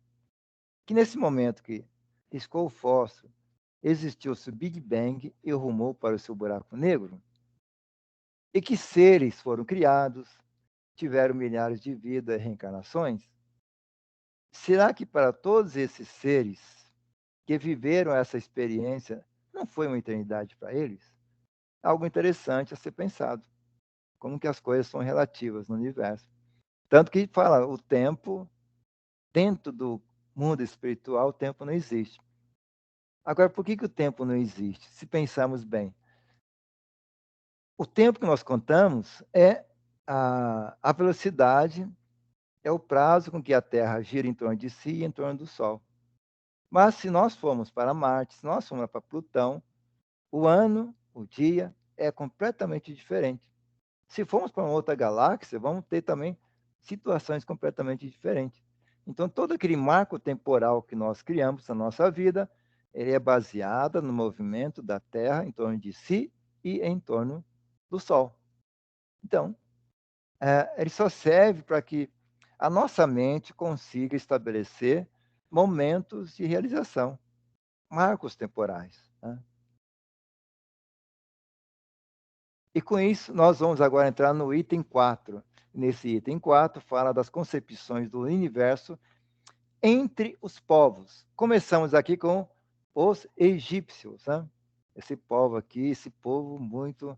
Que nesse momento que riscou o fósforo, existiu-se o Big Bang e rumou para o seu buraco negro? E que seres foram criados, tiveram milhares de vidas e reencarnações? Será que para todos esses seres que viveram essa experiência, não foi uma eternidade para eles? Algo interessante a ser pensado. Como que as coisas são relativas no universo. Tanto que fala, o tempo, dentro do mundo espiritual, o tempo não existe. Agora, por que o tempo não existe? Se pensarmos bem. O tempo que nós contamos é a velocidade, é o prazo com que a Terra gira em torno de si e em torno do Sol. Mas se nós formos para Marte, se nós formos para Plutão, o ano, o dia, é completamente diferente. Se formos para uma outra galáxia, vamos ter também situações completamente diferentes. Então, todo aquele marco temporal que nós criamos na nossa vida, ele é baseado no movimento da Terra em torno de si e em torno do Sol. Então, ele só serve para que a nossa mente consiga estabelecer momentos de realização, marcos temporais. Né? E com isso, nós vamos agora entrar no item 4. Nesse item 4, fala das concepções do universo entre os povos. Começamos aqui com os egípcios. Né? Esse povo aqui, esse povo muito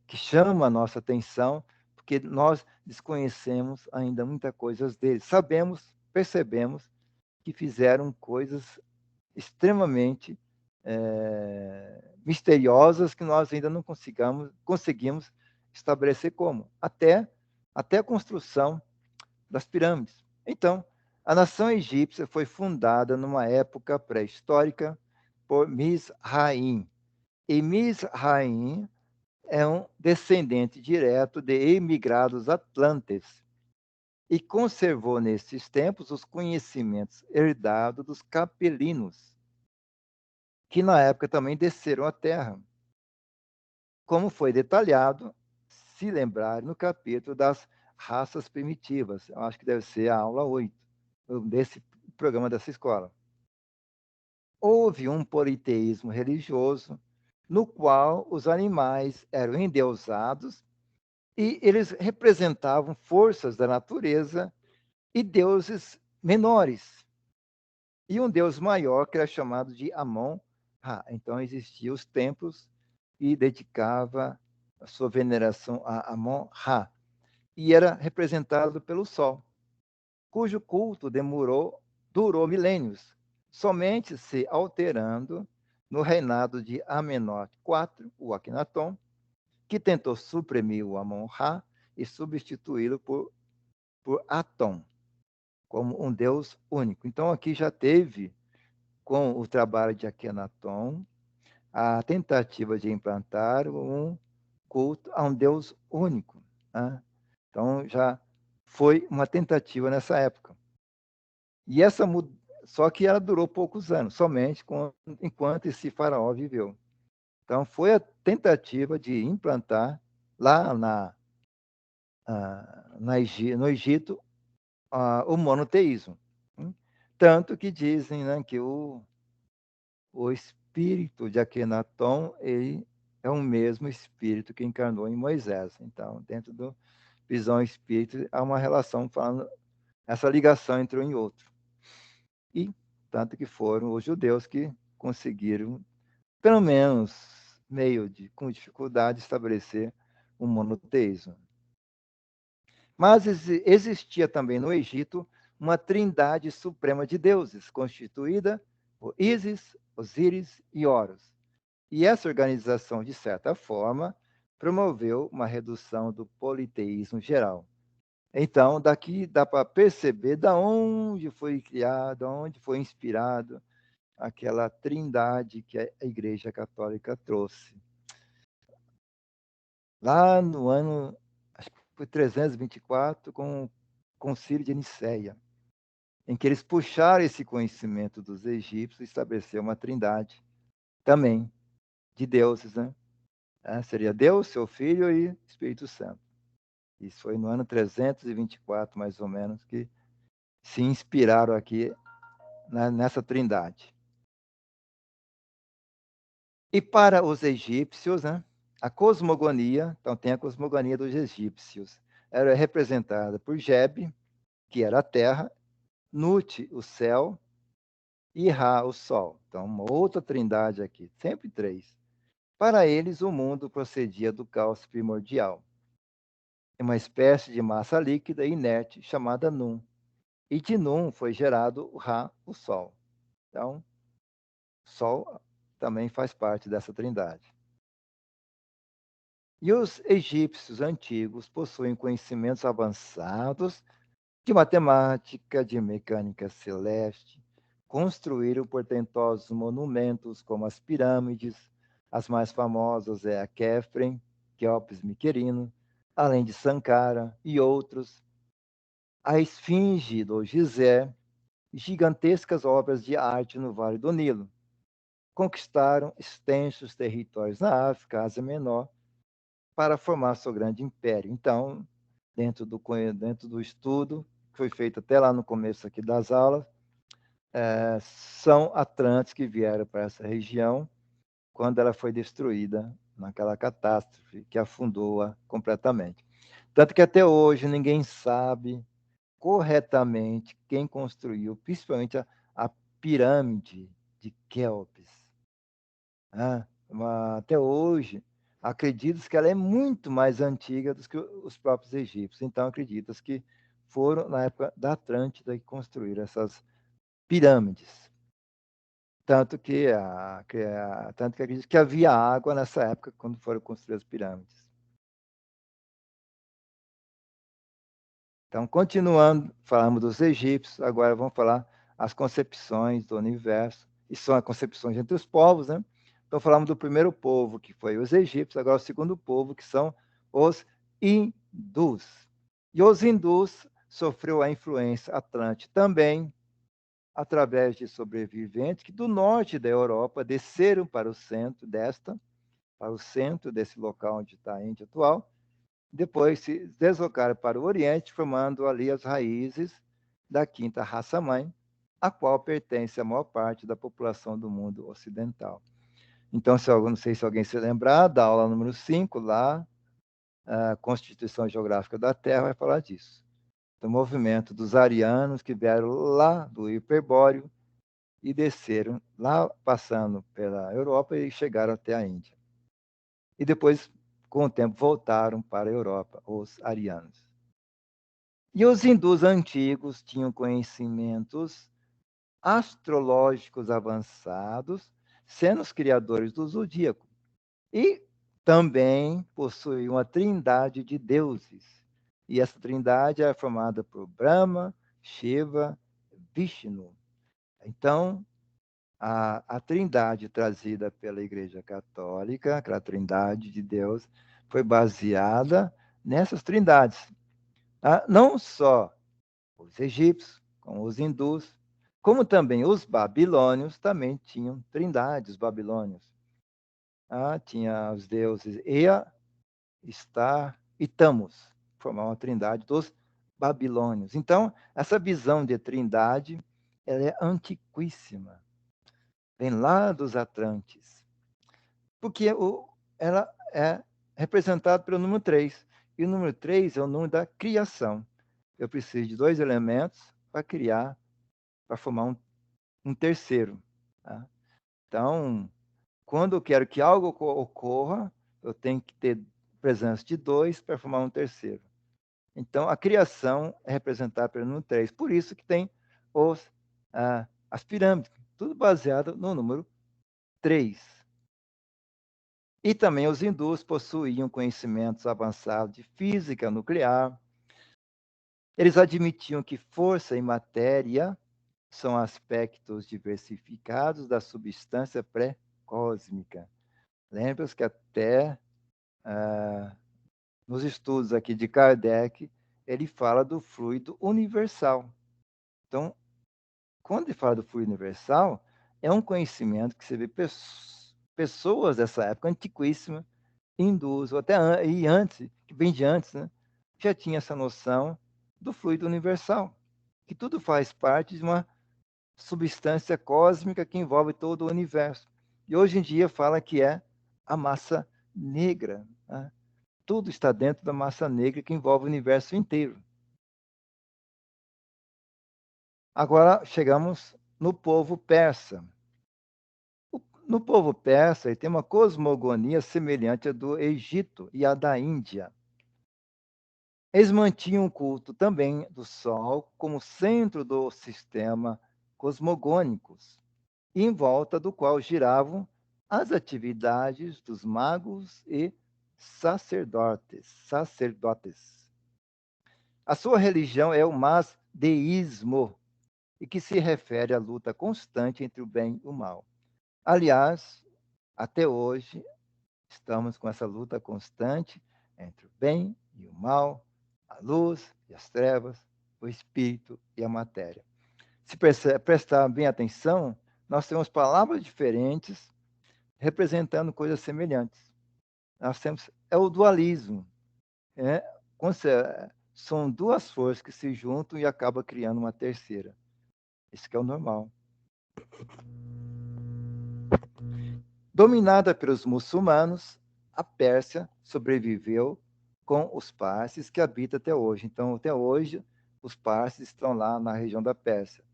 que chama a nossa atenção, porque nós desconhecemos ainda muita coisa deles. Sabemos, percebemos que fizeram coisas extremamente misteriosas que nós ainda não conseguimos estabelecer como. Até a construção das pirâmides. Então, a nação egípcia foi fundada numa época pré-histórica por Mizraim. E Mizraim é um descendente direto de imigrados atlantes e conservou nesses tempos os conhecimentos herdados dos capelinos, que na época também desceram à terra, como foi detalhado, se lembrar, no capítulo das raças primitivas. Eu acho que deve ser a aula 8 desse programa dessa escola. Houve um politeísmo religioso no qual os animais eram endeusados e eles representavam forças da natureza e deuses menores. E um deus maior, que era chamado de Amon-Ra. Então, existiam os templos e dedicava a sua veneração a Amon-Ra. E era representado pelo Sol, cujo culto durou milênios, somente se alterando no reinado de Amenhotep IV, o Akhenaton, que tentou suprimir o Amon-Ra e substituí-lo por Atom, como um deus único. Então, aqui já teve, com o trabalho de Akhenaton, a tentativa de implantar um culto a um deus único. Né? Então, já foi uma tentativa nessa época. E só que ela durou poucos anos, somente enquanto esse faraó viveu. Então, foi a tentativa de implantar lá no Egito o monoteísmo. Tanto que dizem, né, que o espírito de Akhenaton ele é o mesmo espírito que encarnou em Moisés. Então, dentro do visão espírita, há uma relação falando essa ligação entre um e outro. E tanto que foram os judeus que conseguiram, pelo menos, com dificuldade, estabelecer um monoteísmo. Mas existia também no Egito uma trindade suprema de deuses, constituída por Ísis, Osíris e Horus. E essa organização, de certa forma, promoveu uma redução do politeísmo geral. Então, daqui dá para perceber de onde foi criado, onde foi inspirado aquela trindade que a Igreja Católica trouxe. Lá no ano, acho que foi 324, com o Concílio de Nicéia, em que eles puxaram esse conhecimento dos egípcios e estabeleceram uma trindade também de deuses, né? Seria Deus, seu Filho e Espírito Santo. Isso foi no ano 324, mais ou menos, que se inspiraram aqui nessa trindade. E para os egípcios, né, a cosmogonia, então tem a cosmogonia dos egípcios, era representada por Geb, que era a terra, Nut, o céu, e Ra, o sol. Então, uma outra trindade aqui, sempre três. Para eles, o mundo procedia do caos primordial, uma espécie de massa líquida inerte chamada Num. E de Num foi gerado o Ra, o sol. Então, o sol também faz parte dessa trindade. E os egípcios antigos possuem conhecimentos avançados de matemática, de mecânica celeste, construíram portentosos monumentos como as pirâmides, as mais famosas é a Khefren, Quéops Miquerino, além de Sankara e outros, a Esfinge do Gizé, gigantescas obras de arte no Vale do Nilo. Conquistaram extensos territórios na África, Ásia Menor, para formar seu grande império. Então, dentro do estudo, que foi feito até lá no começo aqui das aulas, são atlantes que vieram para essa região quando ela foi destruída naquela catástrofe que afundou-a completamente. Tanto que até hoje ninguém sabe corretamente quem construiu, principalmente a pirâmide de Quéops. Até hoje, acredita-se que ela é muito mais antiga do que os próprios egípcios. Então, acredita-se que foram, na época da Atlântida, que construíram essas pirâmides. Tanto que acredita que havia água nessa época, quando foram construídas as pirâmides. Então, continuando, falamos dos egípcios, agora vamos falar as concepções do universo, e são as concepções entre os povos, né? Então, falamos do primeiro povo, que foi os egípcios, agora o segundo povo, que são os hindus. E os hindus sofreu a influência atlântica também, através de sobreviventes que do norte da Europa desceram para o centro desse local onde está a Índia atual, depois se deslocaram para o Oriente, formando ali as raízes da quinta raça-mãe, a qual pertence a maior parte da população do mundo ocidental. Então, não sei se alguém se lembrar, da aula número 5, lá, a Constituição Geográfica da Terra vai falar disso. Do movimento dos arianos que vieram lá do Hiperbóreo e desceram lá, passando pela Europa e chegaram até a Índia. E depois, com o tempo, voltaram para a Europa, os arianos. E os hindus antigos tinham conhecimentos astrológicos avançados, sendo os criadores do zodíaco. E também possuíam uma trindade de deuses. E essa trindade é formada por Brahma, Shiva, Vishnu. Então, a trindade trazida pela Igreja Católica, aquela trindade de Deus, foi baseada nessas trindades. Não só os egípcios, como os hindus, como também os babilônios também tinham trindades, os babilônios. Tinha os deuses Ea, Star e Tammuz, formavam a trindade dos babilônios. Então, essa visão de trindade, ela é antiquíssima. Vem lá dos Atlantes. Porque ela é representada pelo número 3. E o número 3 é o número da criação. Eu preciso de 2 elementos para criar, para formar um terceiro. Tá? Então, quando eu quero que algo ocorra, eu tenho que ter presença de dois para formar um terceiro. Então, a criação é representada pelo número 3. Por isso que tem as pirâmides, tudo baseado no número 3. E também os hindus possuíam conhecimentos avançados de física nuclear. Eles admitiam que força e matéria são aspectos diversificados da substância pré-cósmica. Lembra-se que até nos estudos aqui de Kardec, ele fala do fluido universal. Então, quando ele fala do fluido universal, é um conhecimento que você vê pessoas dessa época antiquíssima, hindus, ou até e antes, que vem de antes, né, já tinha essa noção do fluido universal, que tudo faz parte de uma substância cósmica que envolve todo o universo. E hoje em dia fala que é a massa negra. Né? Tudo está dentro da massa negra que envolve o universo inteiro. Agora chegamos no povo persa. No povo persa, ele tem uma cosmogonia semelhante à do Egito e à da Índia. Eles mantinham o culto também do Sol como centro do sistema cosmogônicos, em volta do qual giravam as atividades dos magos e sacerdotes. A sua religião é o masdeísmo, e que se refere à luta constante entre o bem e o mal. Aliás, até hoje, estamos com essa luta constante entre o bem e o mal, a luz e as trevas, o espírito e a matéria. Se prestar bem atenção, nós temos palavras diferentes representando coisas semelhantes. Nós temos o dualismo. É, são duas forças que se juntam e acabam criando uma terceira. Isso que é o normal. Dominada pelos muçulmanos, a Pérsia sobreviveu com os parses que habitam até hoje. Então, até hoje, os parses estão lá na região da Pérsia.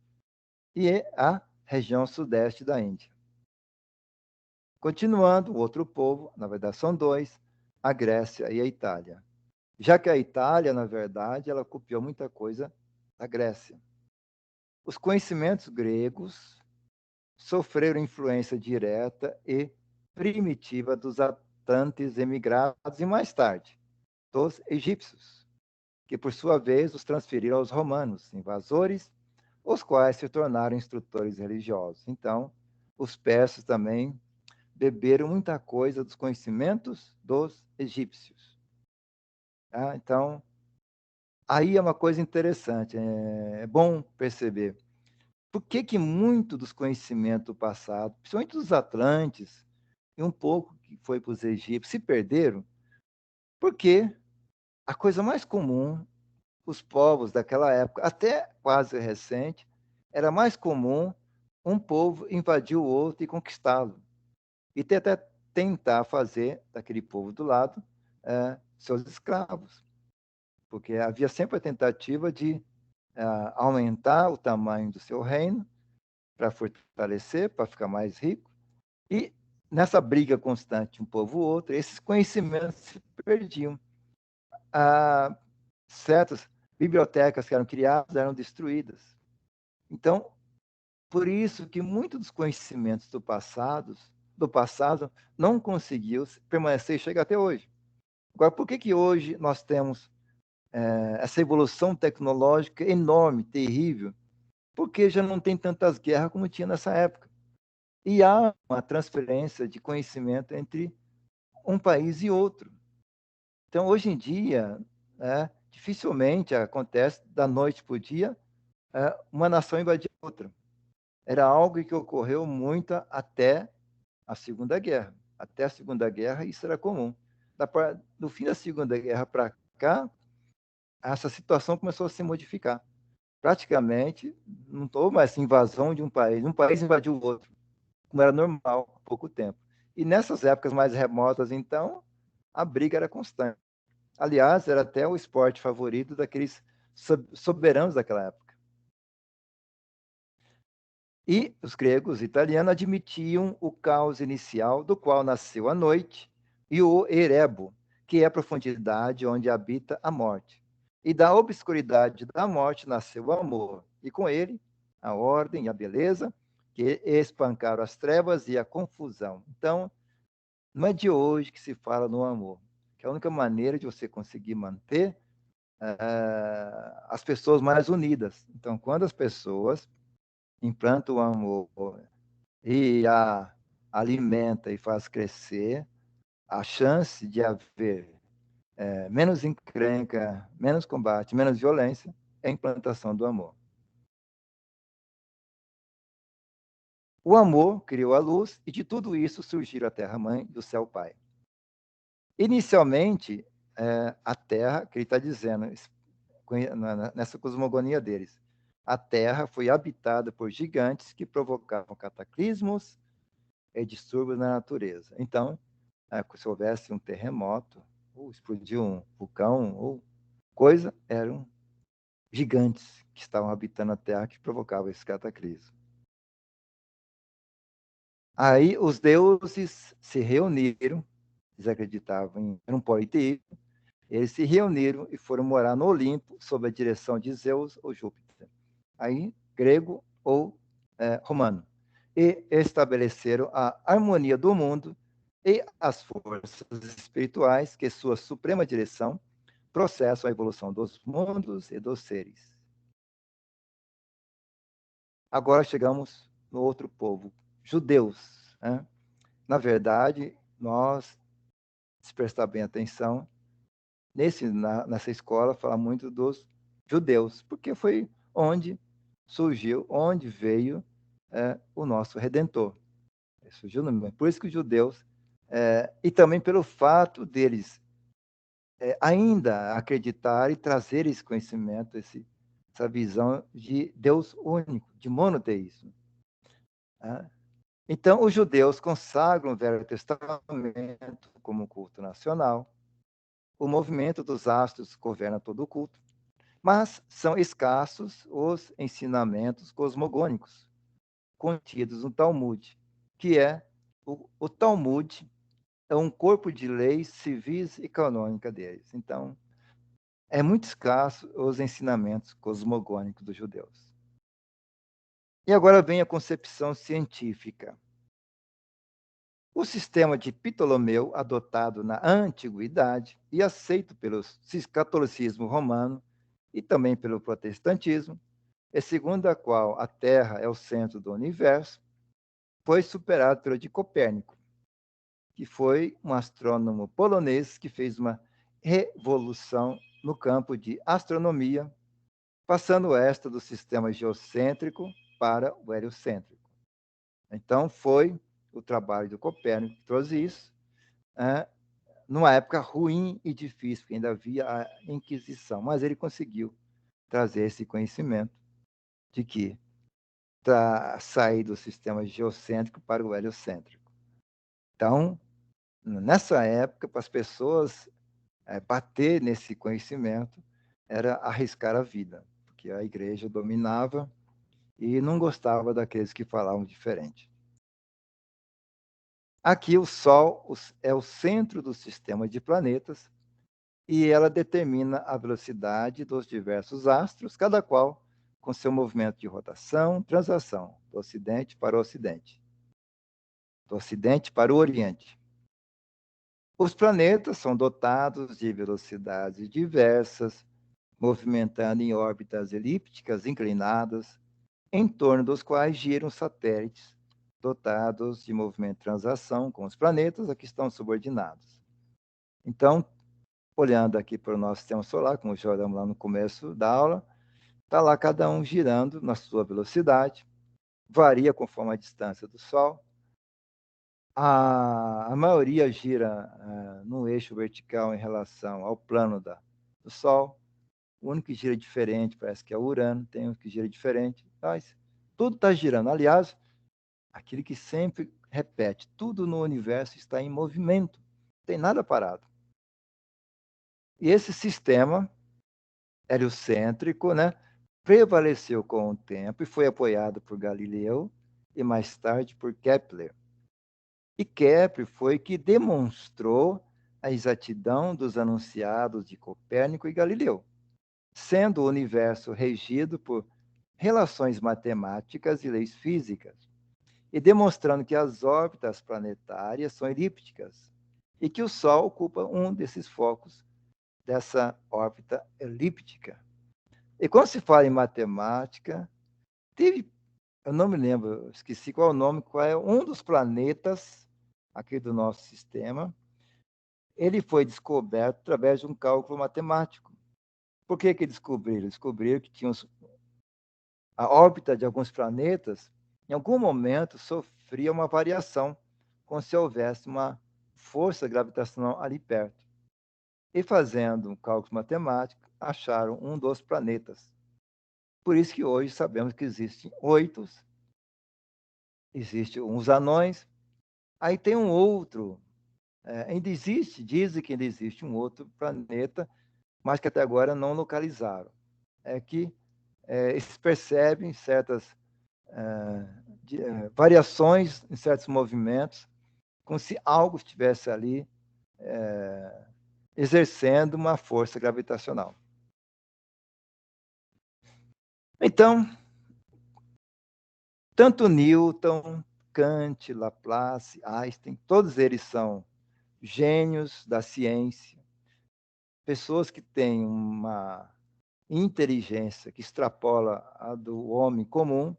E é a região sudeste da Índia. Continuando, o outro povo, na verdade são dois, a Grécia e a Itália. Já que a Itália, na verdade, ela copiou muita coisa da Grécia. Os conhecimentos gregos sofreram influência direta e primitiva dos atlantes emigrados e, mais tarde, dos egípcios, que, por sua vez, os transferiram aos romanos, invasores, os quais se tornaram instrutores religiosos. Então, os persas também beberam muita coisa dos conhecimentos dos egípcios. Tá? Então, aí é uma coisa interessante, é bom perceber. Por que muito dos conhecimentos do passado, principalmente dos Atlantes, e um pouco que foi para os egípcios, se perderam? Porque a coisa mais comum, os povos daquela época, até quase recente, era mais comum um povo invadir o outro e conquistá-lo. E até tentar fazer daquele povo do lado seus escravos. Porque havia sempre a tentativa de aumentar o tamanho do seu reino, para fortalecer, para ficar mais rico. E nessa briga constante, um povo ou outro, esses conhecimentos se perdiam. Certas bibliotecas que eram criadas eram destruídas. Então, por isso que muitos dos conhecimentos do passado não conseguiu permanecer e chegar até hoje. Agora, por que hoje nós temos essa evolução tecnológica enorme, terrível? Porque já não tem tantas guerras como tinha nessa época. E há uma transferência de conhecimento entre um país e outro. Então, hoje em dia, dificilmente acontece da noite para o dia uma nação invadir outra. Era algo que ocorreu muito até a Segunda Guerra. Até a Segunda Guerra, isso era comum. Do fim da Segunda Guerra para cá, essa situação começou a se modificar. Praticamente, não houve mais invasão de um país invadiu o outro, como era normal há pouco tempo. E nessas épocas mais remotas, então, a briga era constante. Aliás, era até o esporte favorito daqueles soberanos daquela época. E os gregos e italianos admitiam o caos inicial, do qual nasceu a noite, e o erebo, que é a profundidade onde habita a morte. E da obscuridade da morte nasceu o amor, e com ele a ordem e a beleza, que espancaram as trevas e a confusão. Então, não é de hoje que se fala no amor, que é a única maneira de você conseguir manter as pessoas mais unidas. Então, quando as pessoas implantam o amor e a alimenta e faz crescer, a chance de haver menos encrenca, menos combate, menos violência é a implantação do amor. O amor criou a luz e de tudo isso surgiram a Terra-mãe e o Céu-Pai. Inicialmente, a Terra, que ele está dizendo, nessa cosmogonia deles, a Terra foi habitada por gigantes que provocavam cataclismos e distúrbios na natureza. Então, se houvesse um terremoto, ou explodiu um vulcão, ou coisa, eram gigantes que estavam habitando a Terra que provocavam esse cataclismo. Aí os deuses se reuniram, eles acreditavam em um politeísmo, eles se reuniram e foram morar no Olimpo sob a direção de Zeus ou Júpiter. Aí, grego ou romano. E estabeleceram a harmonia do mundo e as forças espirituais que sua suprema direção processam a evolução dos mundos e dos seres. Agora chegamos no outro povo, judeus. Né? Na verdade, nós, se prestar bem atenção, nessa escola fala muito dos judeus, porque foi onde surgiu, onde veio o nosso Redentor. Ele surgiu no... Por isso que os judeus, e também pelo fato deles ainda acreditar e trazer esse conhecimento, essa visão de Deus único, de monoteísmo. Né? Então, os judeus consagram o Velho Testamento como culto nacional. O movimento dos astros governa todo o culto, mas são escassos os ensinamentos cosmogônicos contidos no Talmud, que é o Talmud é um corpo de leis civis e canônica deles. Então, é muito escasso os ensinamentos cosmogônicos dos judeus. E agora vem a concepção científica. O sistema de Ptolomeu, adotado na antiguidade e aceito pelo catolicismo romano e também pelo protestantismo, é segundo a qual a Terra é o centro do universo, foi superado pelo de Copérnico, que foi um astrônomo polonês que fez uma revolução no campo de astronomia, passando esta do sistema geocêntrico para o heliocêntrico. Então, foi o trabalho do Copérnico que trouxe isso, numa época ruim e difícil, porque ainda havia a Inquisição, mas ele conseguiu trazer esse conhecimento de que sair do sistema geocêntrico para o heliocêntrico. Então, nessa época, para as pessoas bater nesse conhecimento, era arriscar a vida, porque a igreja dominava e não gostava daqueles que falavam diferente. Aqui o Sol é o centro do sistema de planetas e ela determina a velocidade dos diversos astros, cada qual com seu movimento de rotação, translação, do Ocidente para o Ocidente, do Ocidente para o Oriente. Os planetas são dotados de velocidades diversas, movimentando em órbitas elípticas inclinadas, em torno dos quais giram satélites dotados de movimento de translação com os planetas a que estão subordinados. Então, olhando aqui para o nosso sistema solar, como já olhamos lá no começo da aula, está lá cada um girando na sua velocidade, varia conforme a distância do Sol. A maioria gira num eixo vertical em relação ao plano do Sol. O único que gira diferente parece que é o Urano, tem um que gira diferente, mas tudo está girando. Aliás, aquele que sempre repete, tudo no universo está em movimento, não tem nada parado. E esse sistema heliocêntrico, né, prevaleceu com o tempo e foi apoiado por Galileu e mais tarde por Kepler. E Kepler foi que demonstrou a exatidão dos anunciados de Copérnico e Galileu, sendo o universo regido por relações matemáticas e leis físicas, e demonstrando que as órbitas planetárias são elípticas e que o Sol ocupa um desses focos dessa órbita elíptica. E quando se fala em matemática, eu não me lembro, esqueci qual é o nome, qual é um dos planetas aqui do nosso sistema, ele foi descoberto através de um cálculo matemático. Por que descobriram? Descobriram que tinha a órbita de alguns planetas, em algum momento, sofria uma variação, como se houvesse uma força gravitacional ali perto. E fazendo um cálculo matemático, acharam um dos planetas. Por isso que hoje sabemos que existem 8, existem uns anões, aí tem um outro, ainda existe, dizem que ainda existe um outro planeta, mas que até agora não localizaram. É que eles percebem certas variações em certos movimentos, como se algo estivesse ali exercendo uma força gravitacional. Então, tanto Newton, Kant, Laplace, Einstein, todos eles são gênios da ciência, pessoas que têm uma inteligência que extrapola a do homem comum,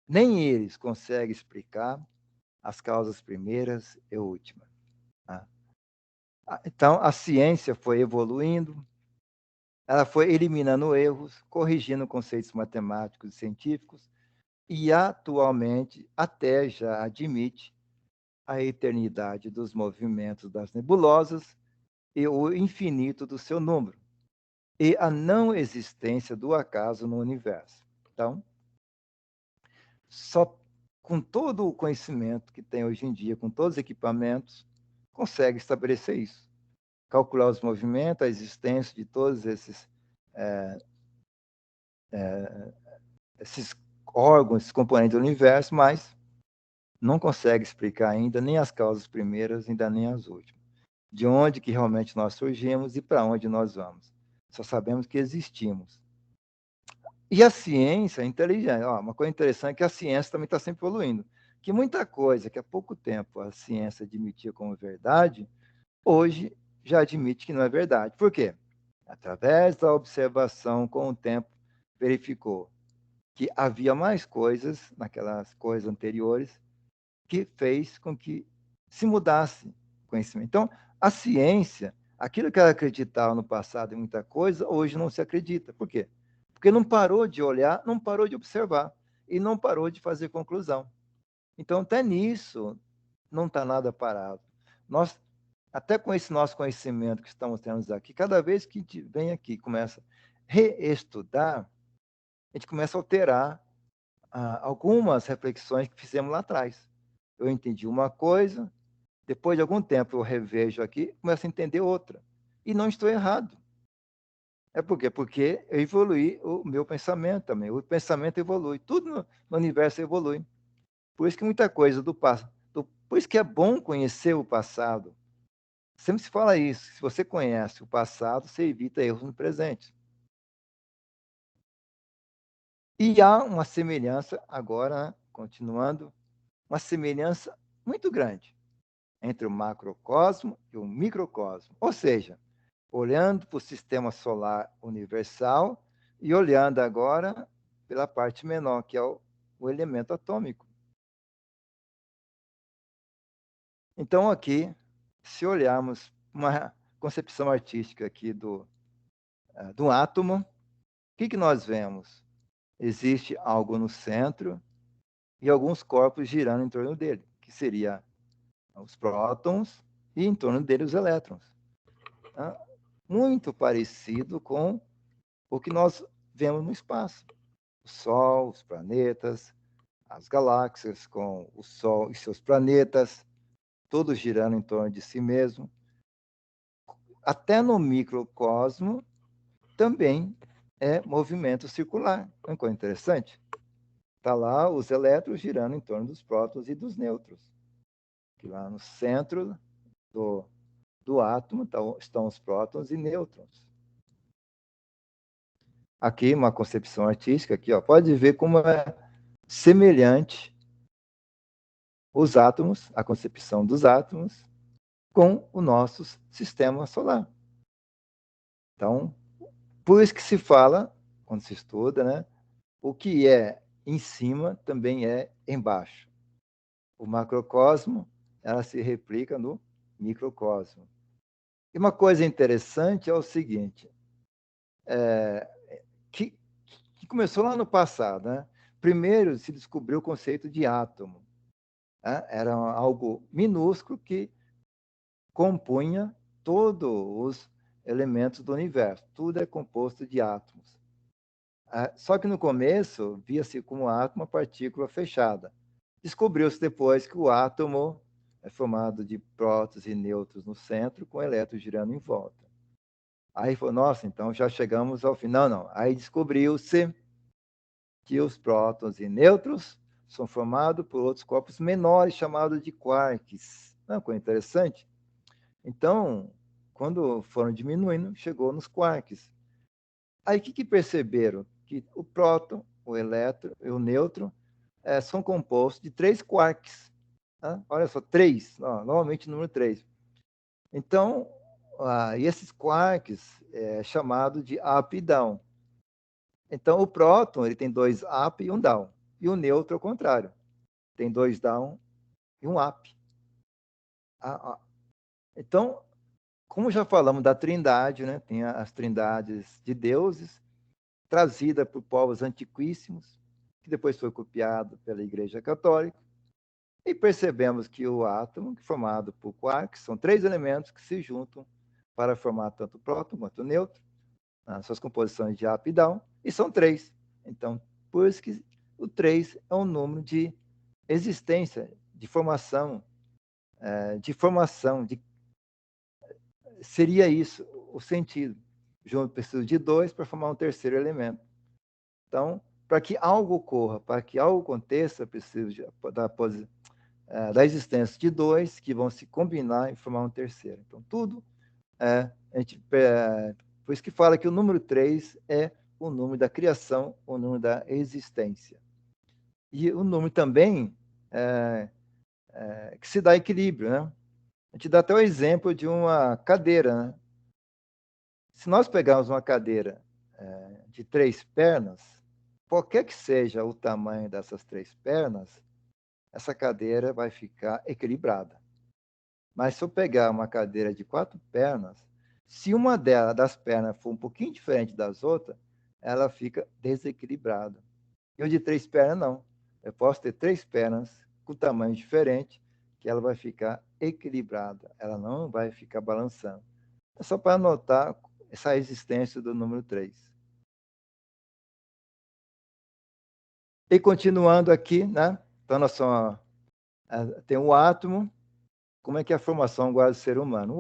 nem eles conseguem explicar as causas primeiras e últimas. Então, a ciência foi evoluindo, ela foi eliminando erros, corrigindo conceitos matemáticos e científicos, e atualmente até já admite a eternidade dos movimentos das nebulosas e o infinito do seu número, e a não existência do acaso no universo. Então, só com todo o conhecimento que tem hoje em dia, com todos os equipamentos, consegue estabelecer isso. Calcular os movimentos, a existência de todos esses órgãos, esses componentes do universo, mas não consegue explicar ainda nem as causas primeiras, ainda nem as últimas. De onde que realmente nós surgimos e para onde nós vamos. Só sabemos que existimos. E a ciência é inteligente. Uma coisa interessante é que a ciência também está sempre evoluindo. Que muita coisa que há pouco tempo a ciência admitia como verdade, hoje já admite que não é verdade. Por quê? Através da observação, com o tempo, verificou que havia mais coisas naquelas coisas anteriores que fez com que se mudasse o conhecimento. Então, a ciência, aquilo que ela acreditava no passado em muita coisa, hoje não se acredita. Por quê? Porque não parou de olhar, não parou de observar e não parou de fazer conclusão. Então, até nisso, não está nada parado. Nós, até com esse nosso conhecimento que estamos tendo aqui, cada vez que a gente vem aqui começa a reestudar, a gente começa a alterar algumas reflexões que fizemos lá atrás. Eu entendi uma coisa, depois de algum tempo eu revejo aqui, começo a entender outra. E não estou errado. É por quê? Porque eu evoluí o meu pensamento também. O pensamento evolui. Tudo no universo evolui. Por isso que muita coisa do passado. Por isso que é bom conhecer o passado. Sempre se fala isso. Se você conhece o passado, você evita erros no presente. E há uma semelhança, agora, continuando, uma semelhança muito grande entre o macrocosmo e o microcosmo. Ou seja, olhando para o sistema solar universal e olhando agora pela parte menor, que é o elemento atômico. Então, aqui, se olharmos uma concepção artística aqui do átomo, o que nós vemos? Existe algo no centro e alguns corpos girando em torno dele, que seria os prótons e em torno dele os elétrons. Muito parecido com o que nós vemos no espaço. O Sol, os planetas, as galáxias com o Sol e seus planetas, todos girando em torno de si mesmo. Até no microcosmo também é movimento circular. Não é coisa interessante? Está lá os elétrons girando em torno dos prótons e dos nêutrons. Que lá no centro do átomo estão os prótons e nêutrons. Aqui, uma concepção artística, aqui, ó, pode ver como é semelhante os átomos, a concepção dos átomos, com o nosso sistema solar. Então, por isso que se fala, quando se estuda, né, o que é em cima também é embaixo. O macrocosmo, ela se replica no microcosmo. E uma coisa interessante é o seguinte, que começou lá no passado, né? Primeiro se descobriu o conceito de átomo. Né? Era algo minúsculo que compunha todos os elementos do universo. Tudo é composto de átomos. Só que no começo via-se como átomo uma partícula fechada. Descobriu-se depois que o átomo é formado de prótons e nêutrons no centro, com elétrons girando em volta. Aí falou, nossa, então já chegamos ao final. Não. Aí descobriu-se que os prótons e nêutrons são formados por outros corpos menores, chamados de quarks. Não é uma coisa interessante? Então, quando foram diminuindo, chegou nos quarks. Aí o que perceberam? Que o próton, o elétron e o nêutron são compostos de 3 quarks. Né? Olha só, 3, normalmente o número 3. Então, e esses quarks é chamado de up e down. Então, o próton ele tem 2 up e 1 down. E o nêutron, ao contrário, tem 2 down e 1 up. Então, como já falamos da trindade, né? Tem as trindades de deuses, trazida por povos antiquíssimos, que depois foi copiado pela Igreja Católica, e percebemos que o átomo, formado por quarks, são 3 elementos que se juntam para formar tanto o próton quanto o nêutron, nas suas composições de up e down, e são 3. Então, por isso que o 3 é um número de existência, de formação, seria isso o sentido. Junto preciso de 2 para formar um terceiro elemento. Então, para que algo ocorra, para que algo aconteça, preciso da existência de 2 que vão se combinar e formar um terceiro. Então, tudo por isso que fala que o número 3 é o número da criação, o número da existência. E o número também que se dá equilíbrio, né? A gente dá até o exemplo de uma cadeira, né? Se nós pegarmos uma cadeira de 3 pernas, qualquer que seja o tamanho dessas 3 pernas, essa cadeira vai ficar equilibrada. Mas se eu pegar uma cadeira de 4 pernas, se uma das pernas for um pouquinho diferente das outras, ela fica desequilibrada. E o de 3 pernas, não. Eu posso ter 3 pernas com tamanho diferente, que ela vai ficar equilibrada. Ela não vai ficar balançando. É só para notar essa existência do número 3. E continuando aqui, né? Então, nós tem o átomo. Como é que é a formação agora do ser humano?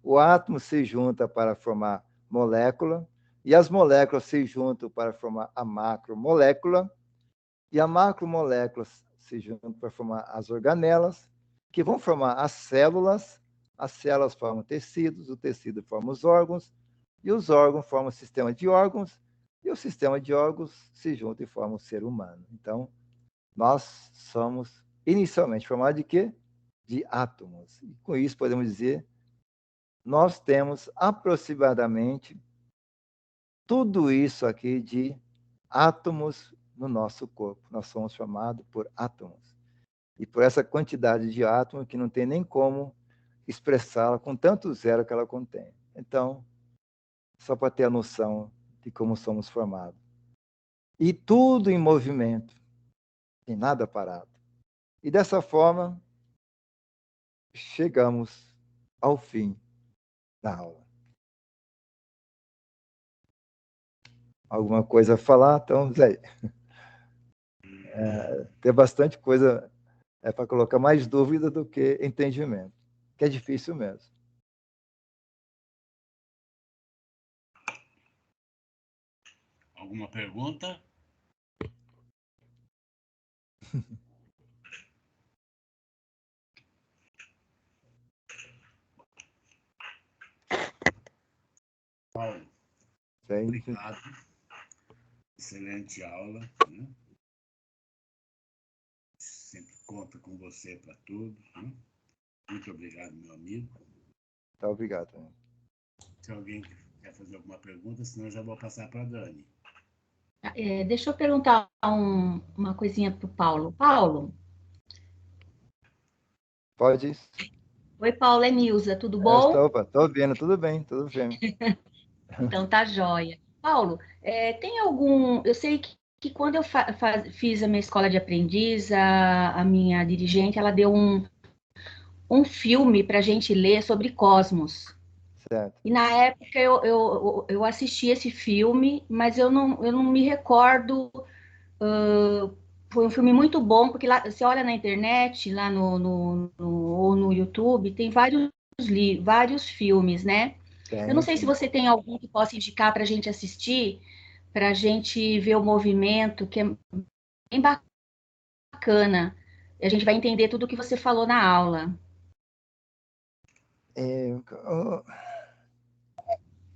O átomo se junta para formar molécula, e as moléculas se juntam para formar a macromolécula, e a macromolécula se junta para formar as organelas, que vão formar as células formam tecidos, o tecido forma os órgãos, e os órgãos formam o sistema de órgãos, e o sistema de órgãos se junta e forma o ser humano. Então, nós somos inicialmente formados de quê? De átomos. E com isso podemos dizer, nós temos aproximadamente tudo isso aqui de átomos no nosso corpo. Nós somos formados por átomos. E por essa quantidade de átomos que não tem nem como expressá-la com tanto zero que ela contém. Então, só para ter a noção de como somos formados. E tudo em movimento, e nada parado. E dessa forma, chegamos ao fim da aula. Alguma coisa a falar? Então, Zé, tem bastante coisa para colocar mais dúvida do que entendimento, que é difícil mesmo. Alguma pergunta? Paulo, obrigado. Excelente aula, né? Sempre conta com você para tudo, né? Muito obrigado, meu amigo. Tá, obrigado. Se alguém quer fazer alguma pergunta, senão eu já vou passar para a Dani. Deixa eu perguntar uma coisinha para o Paulo. Paulo. Pode ir. Oi, Paulo, é Nilza, tudo bom? Estou vendo, tudo bem, tudo bem. Então tá jóia. Paulo, tem algum. Eu sei que quando eu fiz a minha escola de aprendiz, a minha dirigente ela deu um filme para a gente ler sobre cosmos. Certo. E na época eu assisti esse filme, mas eu não me recordo. Foi um filme muito bom, porque lá você olha na internet, lá ou no YouTube, tem vários filmes, né? Eu não sei se Tem. você tem algum que possa indicar para a gente assistir, para a gente ver o movimento, que é bem bacana. E a gente vai entender tudo o que você falou na aula.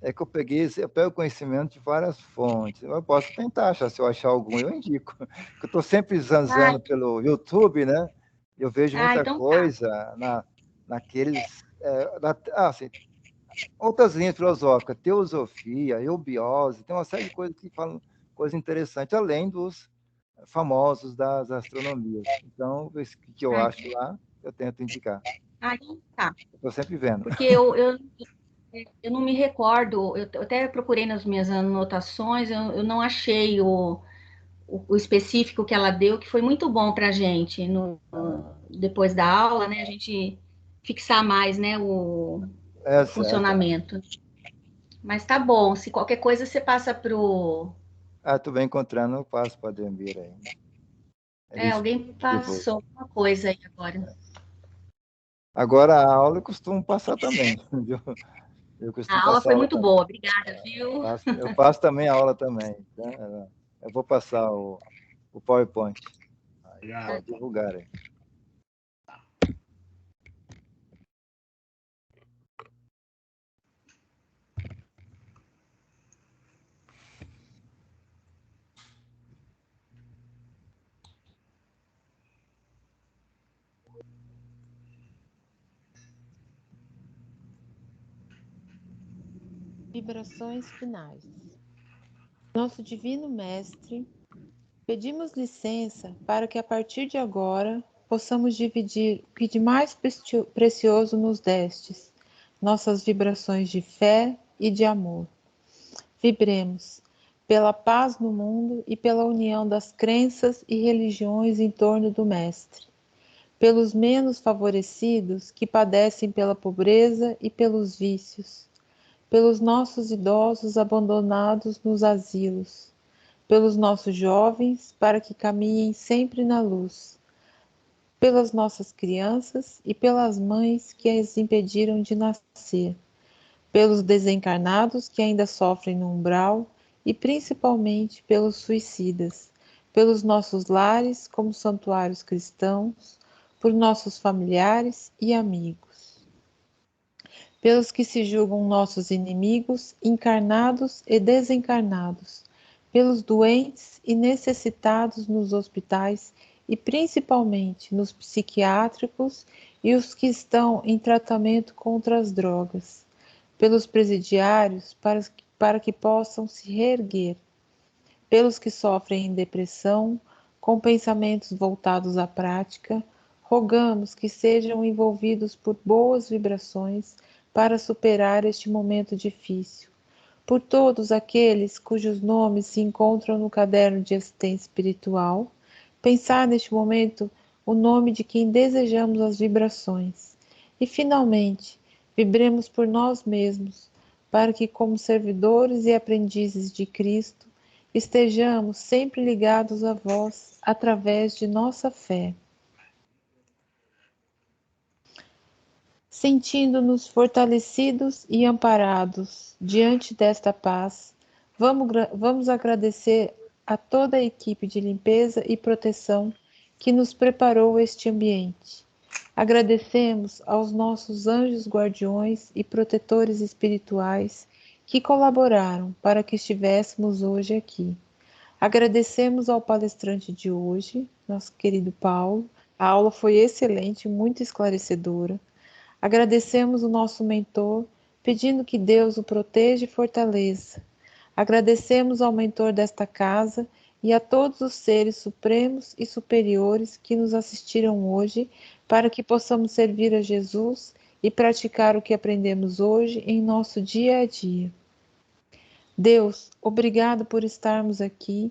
É que eu pego conhecimento de várias fontes. Eu posso tentar achar, se eu achar algum, eu indico. Eu estou sempre Ah, zanzando pelo YouTube, né? Eu vejo muita então tá. coisa naqueles. Assim, outras linhas filosóficas, teosofia, eubiose, tem uma série de coisas que falam coisas interessantes, além dos famosos das astronomias. Então, o que eu Ah, acho lá, eu tento indicar. então tá. Estou sempre vendo. Porque eu não me recordo, eu até procurei nas minhas anotações, eu não achei o específico que ela deu, que foi muito bom para a gente, depois da aula, né, a gente fixar mais, né, o Certo. funcionamento. Mas tá bom, se qualquer coisa você passa pro... Estou bem encontrando, eu passo para a Ademir aí. Ele alguém explicou. passou alguma coisa aí agora. Agora, a aula eu costumo passar também, viu? Eu costumo A aula passar foi aula muito também. boa, obrigada, viu? Eu passo também a aula também. Tá? Eu vou passar o PowerPoint. Aí Obrigado, pode Paulo. divulgar aí. Vibrações finais. Nosso Divino Mestre, pedimos licença para que a partir de agora possamos dividir o que de mais precioso nos destes, nossas vibrações de fé e de amor. Vibremos pela paz no mundo e pela união das crenças e religiões em torno do Mestre, pelos menos favorecidos que padecem pela pobreza e pelos vícios, pelos nossos idosos abandonados nos asilos, pelos nossos jovens para que caminhem sempre na luz, pelas nossas crianças e pelas mães que as impediram de nascer, pelos desencarnados que ainda sofrem no umbral e principalmente pelos suicidas, pelos nossos lares como santuários cristãos, por nossos familiares e amigos, pelos que se julgam nossos inimigos, encarnados e desencarnados, pelos doentes e necessitados nos hospitais e principalmente nos psiquiátricos e os que estão em tratamento contra as drogas, pelos presidiários para que possam se reerguer, pelos que sofrem em depressão, com pensamentos voltados à prática, rogamos que sejam envolvidos por boas vibrações para superar este momento difícil. Por todos aqueles cujos nomes se encontram no caderno de assistência espiritual, pensar neste momento o nome de quem desejamos as vibrações. E, finalmente, vibremos por nós mesmos, para que, como servidores e aprendizes de Cristo, estejamos sempre ligados a vós através de nossa fé. Sentindo-nos fortalecidos e amparados diante desta paz, vamos agradecer a toda a equipe de limpeza e proteção que nos preparou este ambiente. Agradecemos aos nossos anjos guardiões e protetores espirituais que colaboraram para que estivéssemos hoje aqui. Agradecemos ao palestrante de hoje, nosso querido Paulo. A aula foi excelente, muito esclarecedora. Agradecemos o nosso mentor, pedindo que Deus o proteja e fortaleça. Agradecemos ao mentor desta casa e a todos os seres supremos e superiores que nos assistiram hoje, para que possamos servir a Jesus e praticar o que aprendemos hoje em nosso dia a dia. Deus, obrigado por estarmos aqui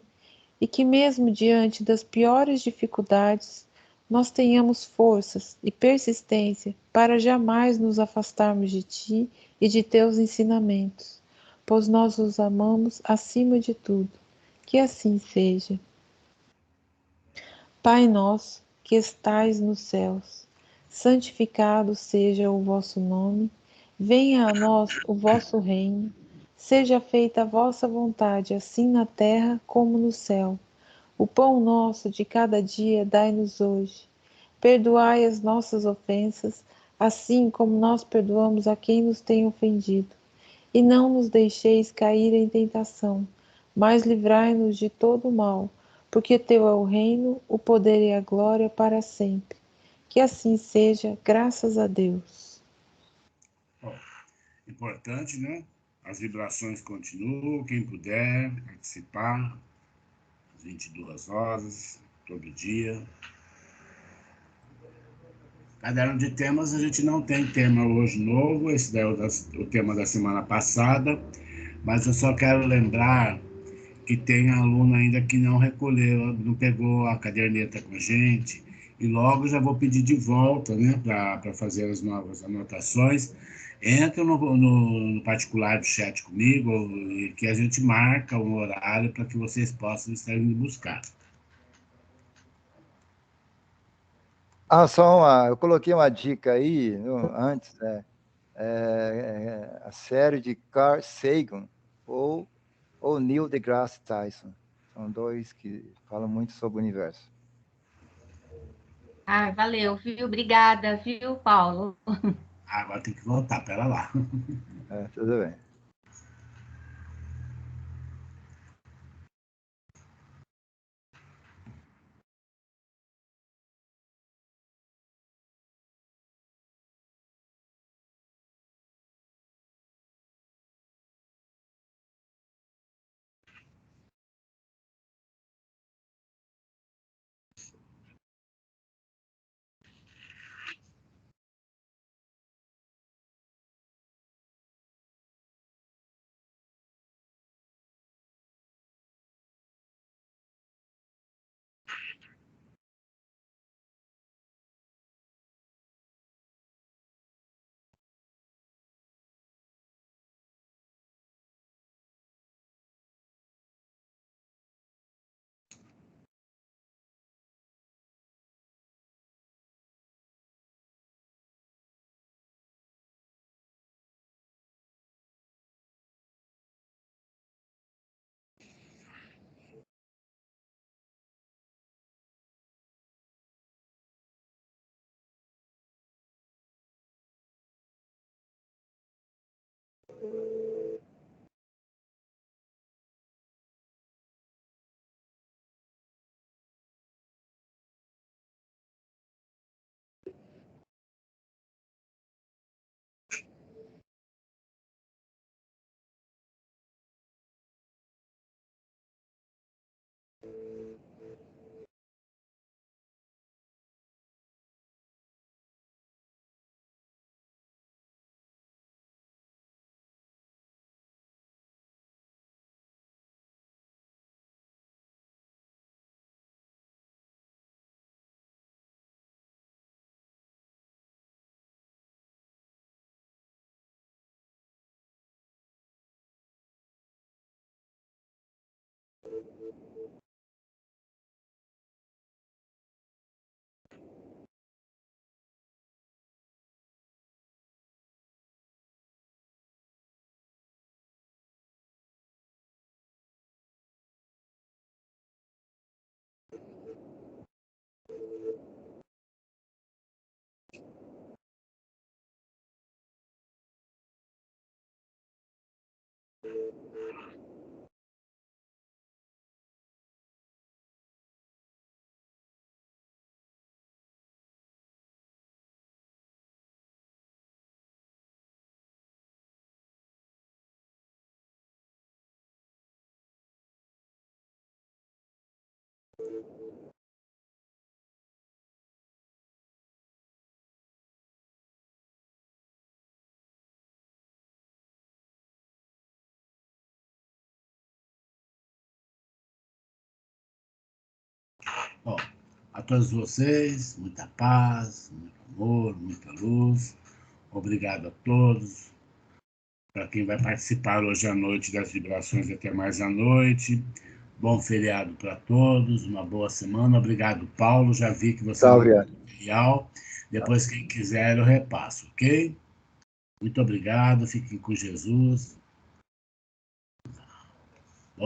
e que mesmo diante das piores dificuldades, nós tenhamos forças e persistência para jamais nos afastarmos de Ti e de Teus ensinamentos, pois nós os amamos acima de tudo. Que assim seja. Pai nosso, que estais nos céus, santificado seja o vosso nome, venha a nós o vosso reino, seja feita a vossa vontade, assim na terra como no céu. O pão nosso de cada dia dai-nos hoje. Perdoai as nossas ofensas, assim como nós perdoamos a quem nos tem ofendido. E não nos deixeis cair em tentação, mas livrai-nos de todo o mal, porque teu é o reino, o poder e a glória para sempre. Que assim seja, graças a Deus. Importante, né? As vibrações continuam, quem puder participar, às 22 horas, todo dia. Caderno de temas, a gente não tem tema hoje novo, esse daí é o tema da semana passada, mas eu só quero lembrar que tem aluno ainda que não recolheu, não pegou a caderneta com a gente, e logo já vou pedir de volta, né, para fazer as novas anotações. Entra no particular do chat comigo, que a gente marca um horário para que vocês possam estar indo buscar. Eu coloquei uma dica aí antes, a série de Carl Sagan ou Neil deGrasse Tyson. São dois que falam muito sobre o universo. Ah, valeu, viu? Obrigada, viu, Paulo? Agora tem que voltar, pera lá. Tudo bem. Bom, a todos vocês, muita paz, muito amor, muita luz. Obrigado a todos. Para quem vai participar hoje à noite das vibrações até mais à noite. Bom feriado para todos, uma boa semana. Obrigado, Paulo. Já vi que você mandou material. Depois, quem quiser, eu repasso, ok? Muito obrigado. Fiquem com Jesus.